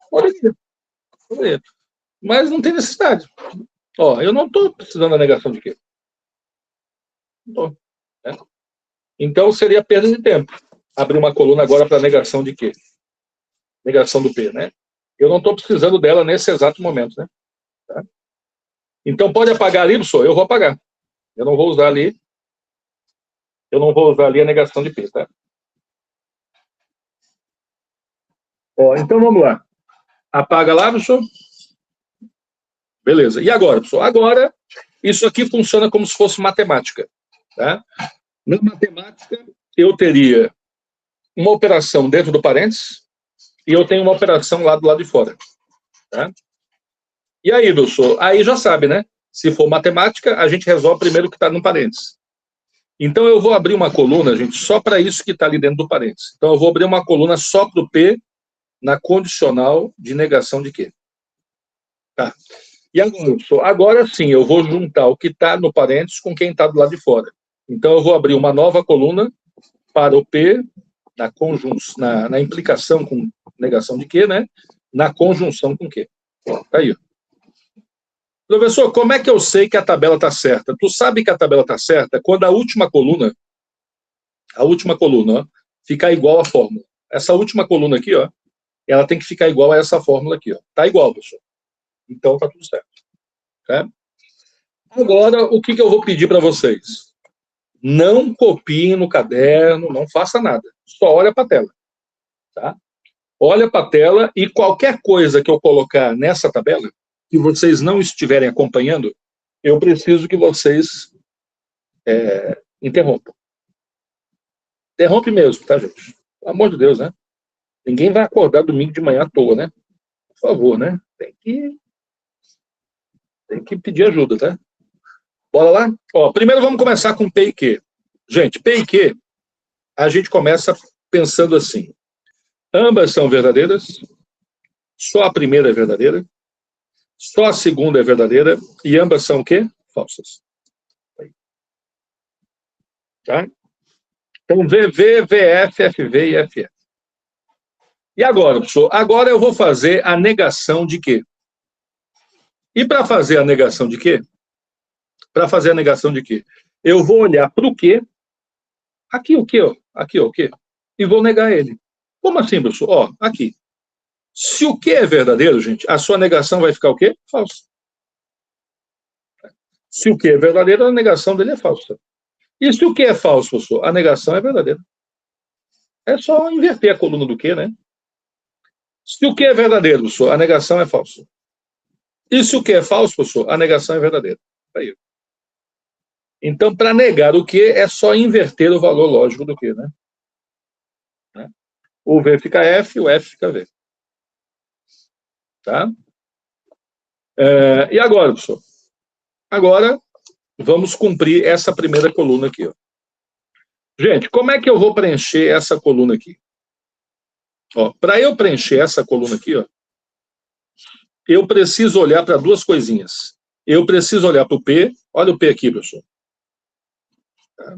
Speaker 1: Poderia. Mas não tem necessidade. Ó, eu não estou precisando da negação de quê? Não tô, né? Então, seria perda de tempo. Abrir uma coluna agora para negação de quê? Negação do P, né? Eu não estou precisando dela nesse exato momento, né? Tá? Então, pode apagar ali, professor? Eu vou apagar. Eu não vou usar ali. Eu não vou usar ali a negação de P, tá? Ó, então, vamos lá. Apaga lá, professor. Beleza. E agora, professor? Agora, isso aqui funciona como se fosse matemática, tá? Na matemática, eu teria uma operação dentro do parênteses e eu tenho uma operação lá do lado de fora, tá? E aí, professor? Aí já sabe, né? Se for matemática, a gente resolve primeiro o que está no parênteses. Então, eu vou abrir uma coluna, gente, só para isso que está ali dentro do parênteses. Então, eu vou abrir uma coluna só para o P na condicional de negação de quê? Tá. E agora sim, eu vou juntar o que está no parênteses com quem está do lado de fora. Então, eu vou abrir uma nova coluna para o P na implicação com negação de quê, né? Na conjunção com quê? Tá aí, ó. Professor, como é que eu sei que a tabela está certa? Tu sabe que a tabela está certa quando a última coluna, ó, ficar igual à fórmula. Essa última coluna aqui, ó, ela tem que ficar igual a essa fórmula aqui, ó. Tá igual, pessoal. Então tá tudo certo. Tá? Agora, o que eu vou pedir para vocês? Não copiem no caderno, não faça nada. Só olha para a tela. Tá? Olha para a tela e qualquer coisa que eu colocar nessa tabela, que vocês não estiverem acompanhando, eu preciso que vocês interrompam. Interrompe mesmo, tá, gente? Pelo amor de Deus, né? Ninguém vai acordar domingo de manhã à toa, né? Por favor, né? Tem que pedir ajuda, tá? Bora lá? Ó, primeiro vamos começar com P e Q. Gente, P e Q, a gente começa pensando assim. Ambas são verdadeiras, só a primeira é verdadeira, só a segunda é verdadeira, e ambas são o quê? Falsas. Tá? Então, VV, VF, FV e FF. E agora, professor? Agora eu vou fazer a negação de quê? E para fazer a negação de quê? Para fazer a negação de quê? Eu vou olhar para o quê? Aqui o quê? Aqui o quê? E vou negar ele. Como assim, professor? Ó, aqui. Se o que é verdadeiro, gente, a sua negação vai ficar o quê? Falsa. Se o que é verdadeiro, a negação dele é falsa. E se o que é falso, professor? A negação é verdadeira. É só inverter a coluna do que, né? Se o que é verdadeiro, professor, a negação é falsa. E se o que é falso, professor, a negação é verdadeira. Aí. Então, para negar o que, é só inverter o valor lógico do que, né? O V fica F, o F fica V. Tá? E agora, professor? Agora, vamos cumprir essa primeira coluna aqui. Ó. Gente, como é que eu vou preencher essa coluna aqui? Para eu preencher essa coluna aqui, ó, eu preciso olhar para duas coisinhas. Eu preciso olhar para o P. Olha o P aqui, professor. Tá?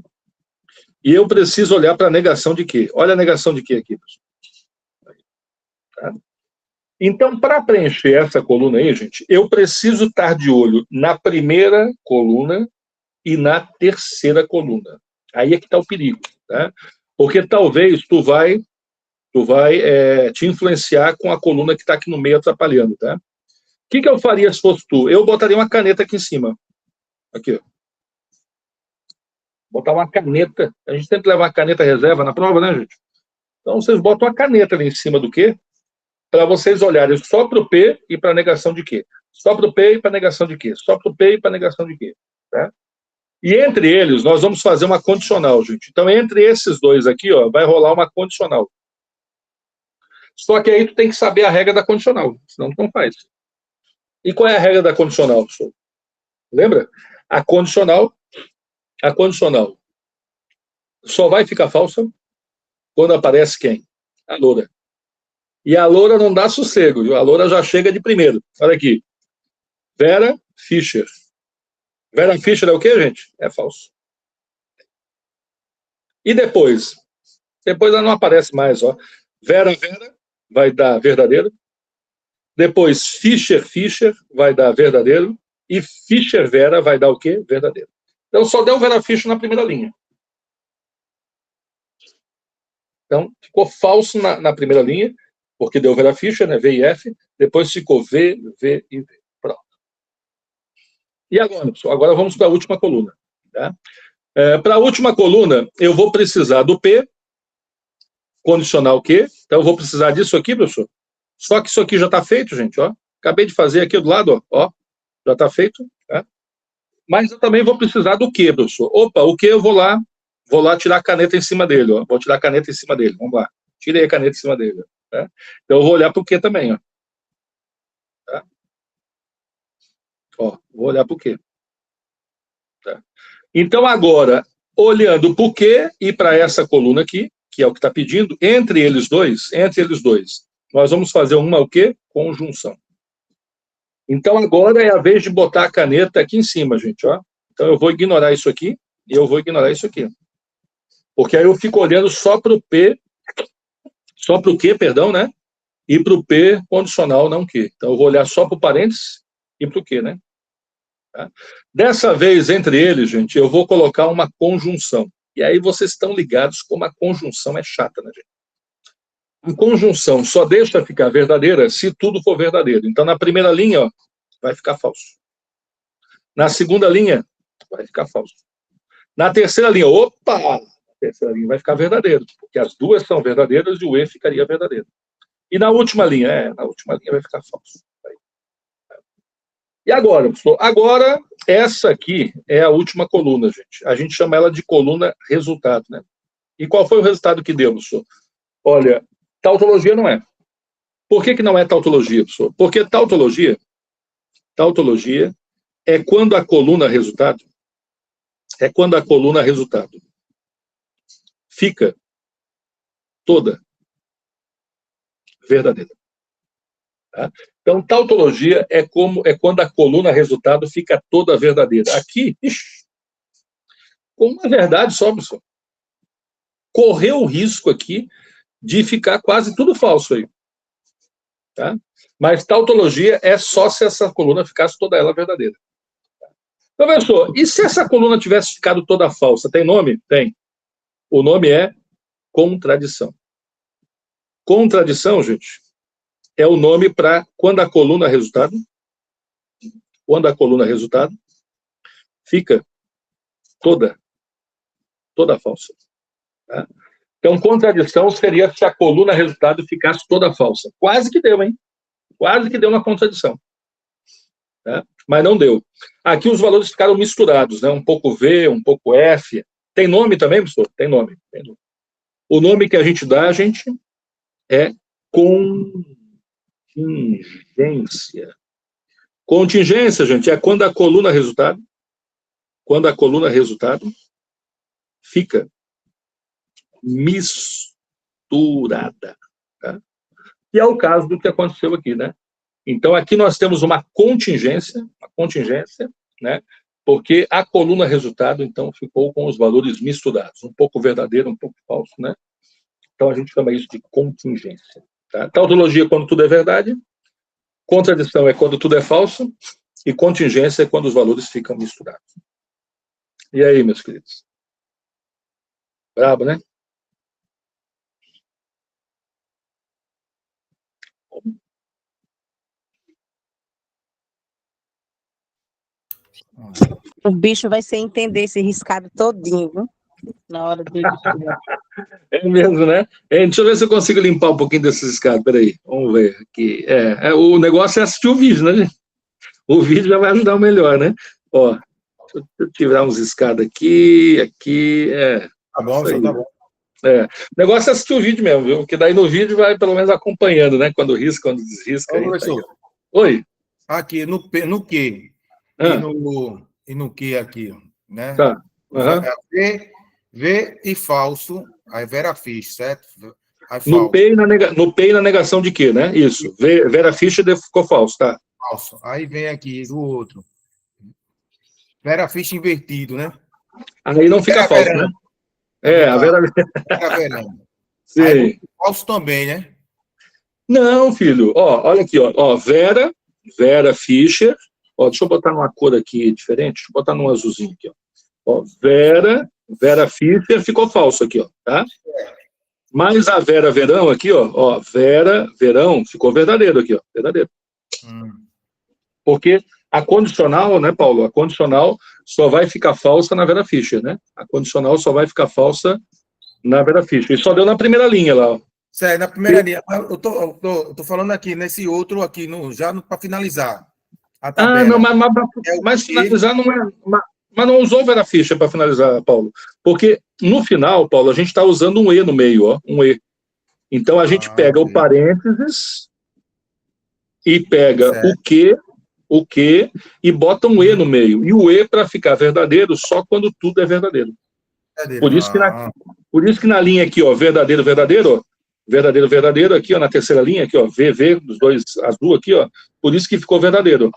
Speaker 1: E eu preciso olhar para a negação de quê? Olha a negação de quê aqui, professor. Tá? Então, para preencher essa coluna aí, gente, eu preciso estar de olho na primeira coluna e na terceira coluna. Aí é que está o perigo, tá? Porque talvez tu vai te influenciar com a coluna que está aqui no meio atrapalhando, tá? O que eu faria se fosse tu? Eu botaria uma caneta aqui em cima. Aqui, ó. Botar uma caneta. A gente tem que levar uma caneta reserva na prova, né, gente? Então, vocês botam uma caneta ali em cima do quê? Para vocês olharem só para o P e para a negação de quê? Só para o P e para a negação de quê? Só para o P e para a negação de quê? Tá? E entre eles, nós vamos fazer uma condicional, gente. Então, entre esses dois aqui, ó, vai rolar uma condicional. Só que aí tu tem que saber a regra da condicional, senão tu não faz. E qual é a regra da condicional, professor? Lembra? A condicional só vai ficar falsa quando aparece quem? A loura. E a loura não dá sossego, viu? A loura já chega de primeiro. Olha aqui. Vera Fischer. Vera Fischer é o quê, gente? É falso. E depois? Depois ela não aparece mais, ó. Vera vai dar verdadeiro. Depois Fischer vai dar verdadeiro. E Fischer Vera vai dar o quê? Verdadeiro. Então só deu Vera Fischer na primeira linha. Então ficou falso na primeira linha, porque deu Vera Fischer, né? V e F. Depois ficou V, V e V. Pronto. E agora, pessoal? Agora vamos para a última coluna. Tá? Para a última coluna, eu vou precisar do P, condicional Q. Então eu vou precisar disso aqui, professor. Só que isso aqui já está feito, gente. Ó. Acabei de fazer aqui do lado, ó. Já está feito. Tá? Mas eu também vou precisar do Q, professor. Opa, o Q eu vou lá tirar a caneta em cima dele. Ó. Vou tirar a caneta em cima dele. Vamos lá. Tirei a caneta em cima dele. Tá? Então eu vou olhar para o Q também. Ó. Tá? Ó, vou olhar para o Q. Tá? Então agora, olhando para o Q e para essa coluna aqui, que é o que está pedindo, entre eles dois, nós vamos fazer uma o quê? Conjunção. Então agora é a vez de botar a caneta aqui em cima, gente. Ó. Então eu vou ignorar isso aqui e eu vou ignorar isso aqui. Porque aí eu fico olhando só para o P, só para o Q, perdão, né? E para o P condicional, não Q. Então eu vou olhar só para o parênteses e para o Q, né? Tá? Dessa vez, entre eles, gente, eu vou colocar uma conjunção. E aí vocês estão ligados como a conjunção é chata, né, gente? A conjunção só deixa ficar verdadeira se tudo for verdadeiro. Então, na primeira linha, ó, vai ficar falso. Na segunda linha, vai ficar falso. Na terceira linha, opa! Na terceira linha vai ficar verdadeiro, porque as duas são verdadeiras e o E ficaria verdadeiro. E na última linha, vai ficar falso. E agora, professor? Agora, essa aqui é a última coluna, gente. A gente chama ela de coluna resultado, né? E qual foi o resultado que deu, professor? Olha, tautologia não é. Por que não é tautologia, professor? Porque tautologia é quando a coluna resultado fica toda verdadeira. Tá? Então, tautologia é quando a coluna resultado fica toda verdadeira. Aqui, com uma verdade só, professor. Correu o risco aqui de ficar quase tudo falso aí. Tá? Mas tautologia é só se essa coluna ficasse toda ela verdadeira. Então, professor, e se essa coluna tivesse ficado toda falsa? Tem nome? Tem. O nome é contradição. Contradição, gente, é o nome para quando a coluna resultado fica toda falsa. Tá? Então, contradição seria se a coluna resultado ficasse toda falsa. Quase que deu, hein? Quase que deu uma contradição. Tá? Mas não deu. Aqui os valores ficaram misturados, né? Um pouco V, um pouco F. Tem nome também, professor? Tem nome. O nome que a gente dá, gente, é contingência. Contingência, gente, é quando a coluna resultado fica misturada. Tá? E é o caso do que aconteceu aqui, né? Então, aqui nós temos uma contingência, né? Porque a coluna resultado, então, ficou com os valores misturados, um pouco verdadeiro, um pouco falso, né? Então, a gente chama isso de contingência. Tá? Tautologia é quando tudo é verdade, contradição é quando tudo é falso, e contingência é quando os valores ficam misturados. E aí, meus queridos? Brabo, né?
Speaker 4: O bicho vai ser entender esse riscado todinho, viu? Na hora do
Speaker 1: É mesmo, né? Deixa eu ver se eu consigo limpar um pouquinho desses riscados. Peraí, vamos ver aqui. O negócio é assistir o vídeo, né, gente? O vídeo já vai ajudar melhor, né? Ó, deixa eu tirar uns riscados aqui.
Speaker 3: Tá bom, senhor, tá bom.
Speaker 1: O negócio é assistir o vídeo mesmo, viu? Porque daí no vídeo vai pelo menos acompanhando, né? Quando risca, quando desrisca.
Speaker 3: Ô, professor.
Speaker 1: Tá. Oi.
Speaker 3: Aqui, no Q. E no Q aqui, né?
Speaker 1: Tá. Uhum.
Speaker 3: V e falso, aí Vera Fisch, certo? Aí
Speaker 1: no P e na negação de Q, né? Isso. Vera Fisch ficou falso, tá?
Speaker 3: Falso. Aí vem aqui o outro. Vera Fisch invertido, né?
Speaker 1: Aí não fica falso, né? A Vera
Speaker 3: Verão.
Speaker 1: Sim.
Speaker 3: Aí, falso também, né?
Speaker 1: Não, filho. Ó, olha aqui, ó. Vera Fischer. Ó, deixa eu botar numa cor aqui diferente. Deixa eu botar num azulzinho aqui, ó. Vera Fischer ficou falso aqui, ó, tá? Mas a Vera Verão aqui, ó, Vera Verão ficou verdadeiro aqui, ó, verdadeiro. Porque a condicional, né, Paulo? A condicional só vai ficar falsa na Vera Fischer, né? A condicional só vai ficar falsa na Vera Fischer. E só deu na primeira linha lá, ó.
Speaker 3: Sério, na primeira linha. Eu tô falando aqui, nesse outro aqui, para finalizar. A tabela.
Speaker 1: Não, mas finalizar não é... Mas não usou Vera Fischer para finalizar, Paulo. Porque no final, Paulo, a gente está usando um E no meio, ó, um E. Então a gente pega o parênteses e pega o que e bota um E no meio. E o E para ficar verdadeiro só quando tudo é verdadeiro. Por isso que na linha aqui, ó, verdadeiro, ó, verdadeiro, aqui, ó, na terceira linha, aqui, ó, VV, dos dois azul aqui, ó, por isso que ficou verdadeiro.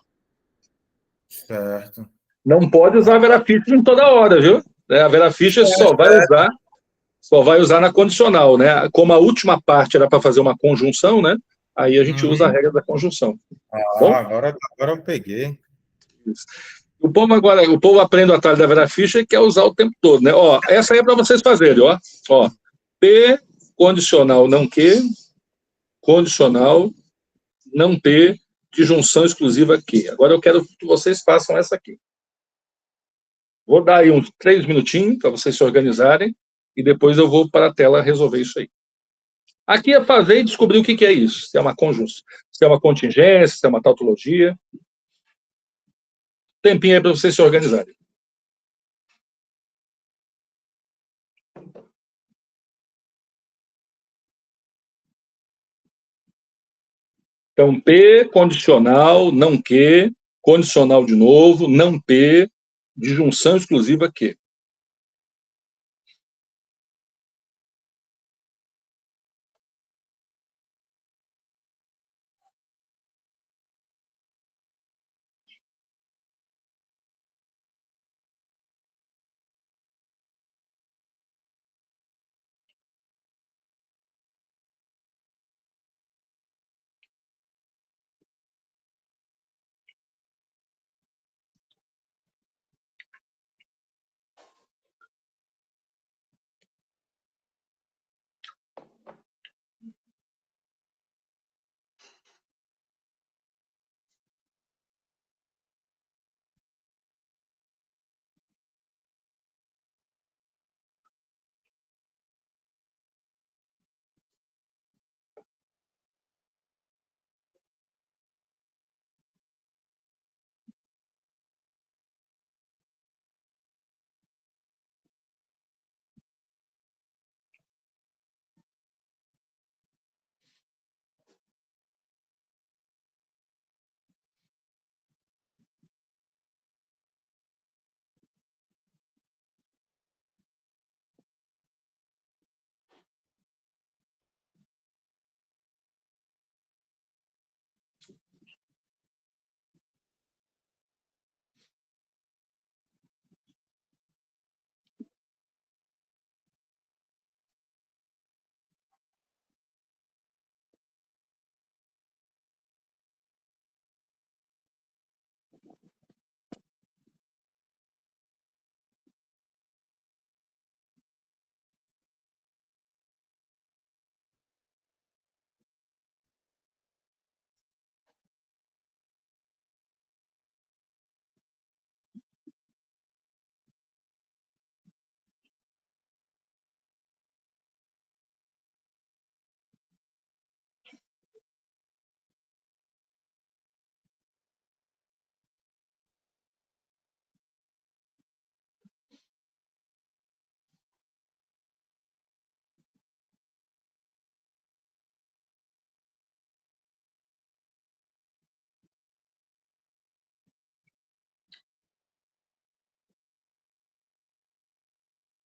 Speaker 3: Certo.
Speaker 1: Não pode usar a Vera Fischer em toda hora, viu? A Vera Fischer só vai usar na condicional, né? Como a última parte era para fazer uma conjunção, né? Aí a gente usa a regra da conjunção.
Speaker 3: Agora eu peguei.
Speaker 1: O povo aprende o atalho da Vera Fischer e quer usar o tempo todo, né? Ó, essa aí é para vocês fazerem, ó. P, condicional não Q, condicional, não P, disjunção exclusiva que. Agora eu quero que vocês façam essa aqui. Vou dar aí uns 3 minutinhos para vocês se organizarem e depois eu vou para a tela resolver isso aí. Aqui é fazer e descobrir o que é isso. Se é uma conjunção, se é uma contingência, se é uma tautologia. Tempinho aí para vocês se organizarem. Então, P, condicional, não que, condicional de novo, não P, disjunção exclusiva que.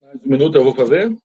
Speaker 1: Mais um minuto eu vou fazer.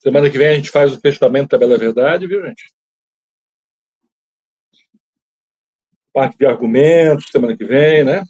Speaker 1: Semana que vem a gente faz o fechamento da Bela Verdade, viu, gente? Parte de argumentos, semana que vem, né?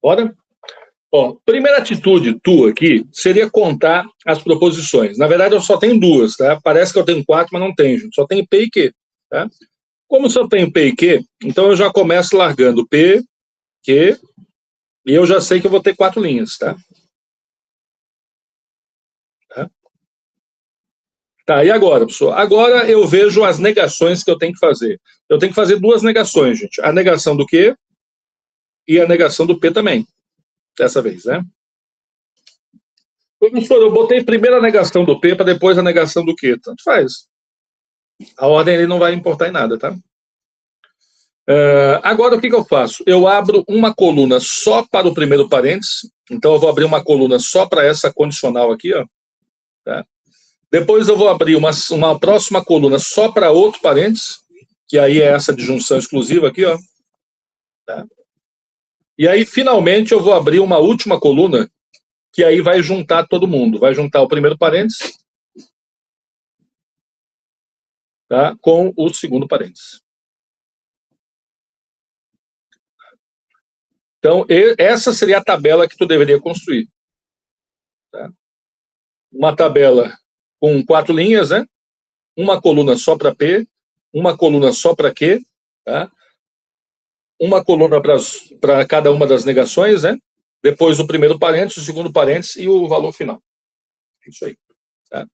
Speaker 1: Bora? Ó, primeira atitude tua aqui seria contar as proposições. Na verdade, eu só tenho duas, tá? Parece que eu tenho 4, mas não tenho, gente. Só tenho P e Q, tá? Como só tenho P e Q, então eu já começo largando P, Q, e eu já sei que eu vou ter 4 linhas, tá? Tá, e agora, pessoal? Agora eu vejo as negações que eu tenho que fazer. Eu tenho que fazer 2 negações, gente. A negação do Q e a negação do P também. Dessa vez, né? Professor, eu botei primeiro a negação do P para depois a negação do Q. Tanto faz. A ordem ele não vai importar em nada, tá? Agora, o que eu faço? Eu abro uma coluna só para o primeiro parênteses. Então, eu vou abrir uma coluna só para essa condicional aqui, ó. Tá? Depois eu vou abrir uma próxima coluna só para outro parênteses, que aí é essa disjunção exclusiva aqui, ó. Tá? E aí, finalmente, eu vou abrir uma última coluna, que aí vai juntar todo mundo. Vai juntar o primeiro parênteses, tá, com o segundo parênteses. Então, essa seria a tabela que tu deveria construir. Tá? Uma tabela com 4 linhas, né? Uma coluna só para P, uma coluna só para Q, tá? Uma coluna para cada uma das negações, né? Depois o primeiro parênteses, o segundo parênteses e o valor final. Isso aí. Tá?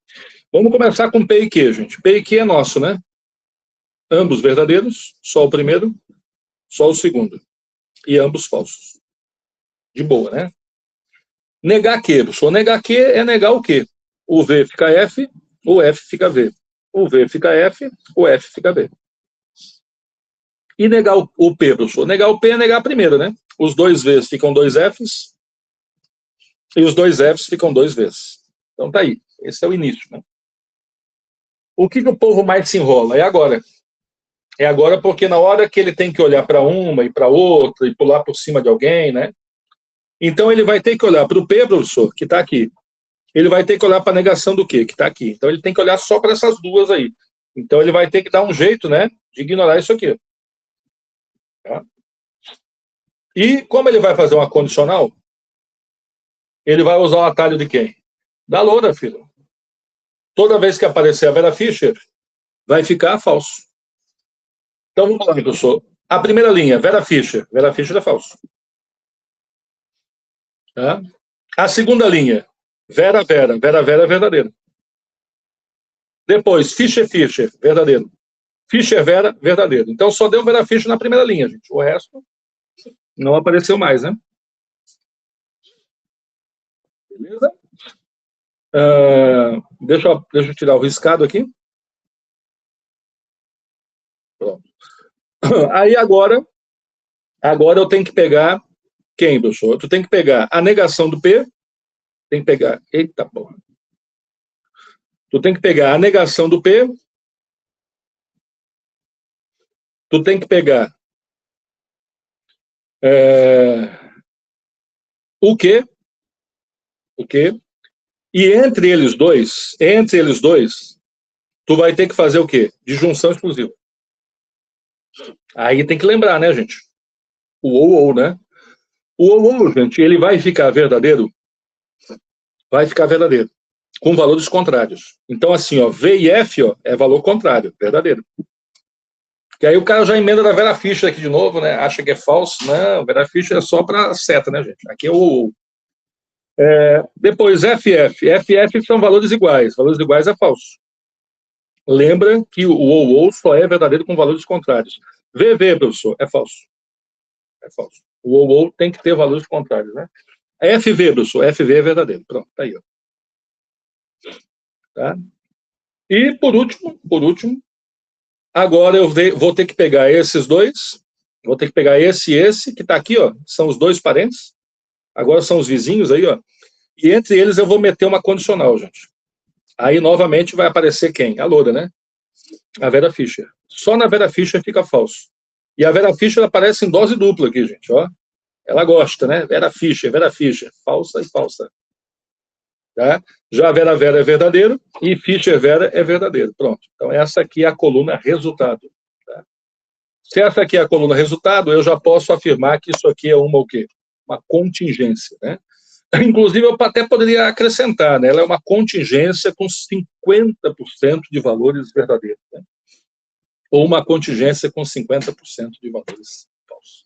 Speaker 1: Vamos começar com P e Q, gente. P e Q é nosso, né? Ambos verdadeiros, só o primeiro, só o segundo. E ambos falsos. De boa, né? Negar Q, pessoal. Negar Q é negar o Q. O V fica F, o F fica V. O V fica F, o F fica V. E negar o P, professor? Negar o P é negar a primeira, né? Os 2 Vs ficam 2 Fs, e os 2 Fs ficam 2 Vs. Então tá aí. Esse é o início, né? O que o povo mais se enrola? É agora. É agora porque na hora que ele tem que olhar para uma e para outra e pular por cima de alguém, né? Então ele vai ter que olhar para o P, professor, que está aqui. Ele vai ter que olhar para a negação do Q, que está aqui. Então ele tem que olhar só para essas duas aí. Então ele vai ter que dar um jeito, né, de ignorar isso aqui. Tá? E como ele vai fazer uma condicional, ele vai usar o atalho de quem? Da loura, filho. Toda vez que aparecer a Vera Fischer, vai ficar falso. Então vamos lá, professor. A primeira linha, Vera Fischer. Vera Fischer é falso. Tá? A segunda linha, Vera Vera. Vera Vera é verdadeiro. Depois, Fischer Fischer, verdadeiro. Fischer Vera, verdadeiro. Então só deu Vera Fischer na primeira linha, gente. O resto não apareceu mais, né? Beleza? Deixa eu tirar o riscado aqui. Pronto. Aí agora eu tenho que pegar quem, professor? Tu tem que pegar a negação do P, tem que pegar... Eita, porra. Tu tem que pegar a negação do P, tu tem que pegar o Q, e entre eles dois, tu vai ter que fazer o quê? Disjunção exclusiva. Aí tem que lembrar, né, gente? O ou, né? O ou, gente, ele vai ficar verdadeiro? Vai ficar verdadeiro, com valores contrários. Então, assim, ó, V e F, ó, é valor contrário, verdadeiro. Que aí o cara já emenda da Vera Fischer aqui de novo, né? Acha que é falso. Não, Vera Fischer é só para seta, né, gente? Aqui é o ou. Depois, FF. FF são valores iguais. Valores iguais é falso. Lembra que o ou só é verdadeiro com valores contrários. VV, professor, é falso. É falso. O ou tem que ter valores contrários, né? FV, professor, FV é verdadeiro. Pronto, tá aí, ó. Tá? E, por último, agora eu vou ter que pegar esses dois, vou ter que pegar esse e esse, que está aqui, ó, são os dois parentes, agora são os vizinhos aí, ó, e entre eles eu vou meter uma condicional, gente. Aí, novamente, vai aparecer quem? A loura, né? A Vera Fischer. Só na Vera Fischer fica falso. E a Vera Fischer aparece em dose dupla aqui, gente, ó. Ela gosta, né? Vera Fischer, falsa e falsa. Tá? Já Vera Vera é verdadeiro e Fischer Vera é verdadeiro. Pronto. Então, essa aqui é a coluna resultado. Tá? Se essa aqui é a coluna resultado, eu já posso afirmar que isso aqui é uma o quê? uma contingência, né? Inclusive, eu até poderia acrescentar, né? Ela é uma contingência com 50% de valores verdadeiros, né? Ou uma contingência com 50% de valores falsos.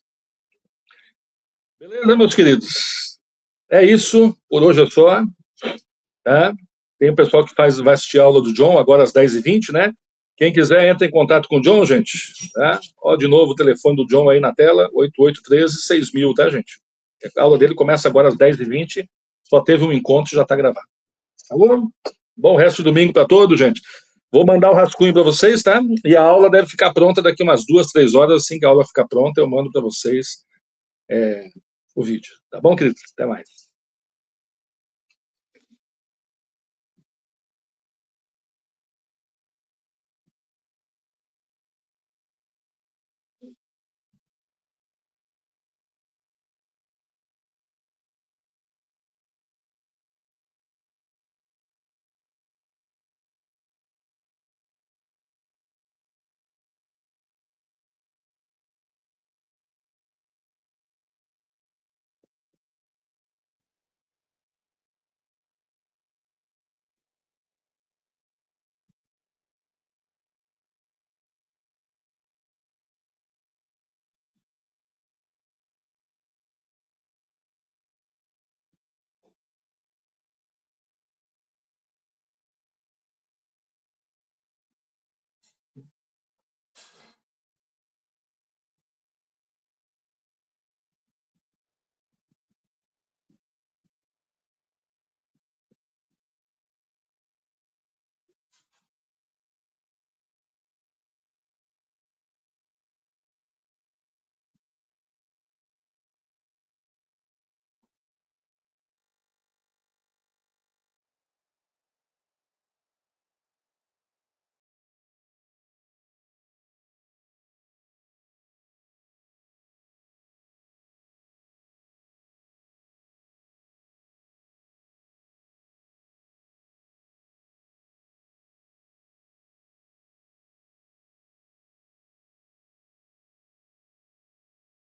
Speaker 1: Beleza, meus queridos? É isso, por hoje é só. Tá? Tem o pessoal que vai assistir a aula do John, agora às 10h20, né? Quem quiser, entra em contato com o John, gente. Tá? Ó, de novo, o telefone do John aí na tela, 8813-6000, tá, gente? A aula dele começa agora às 10h20, só teve um encontro e já está gravado. Tá bom? Bom resto de domingo para todos, gente. Vou mandar o rascunho para vocês, tá? E a aula deve ficar pronta daqui umas 2, 3 horas. Assim que a aula ficar pronta, eu mando para vocês o vídeo. Tá bom, queridos? Até mais.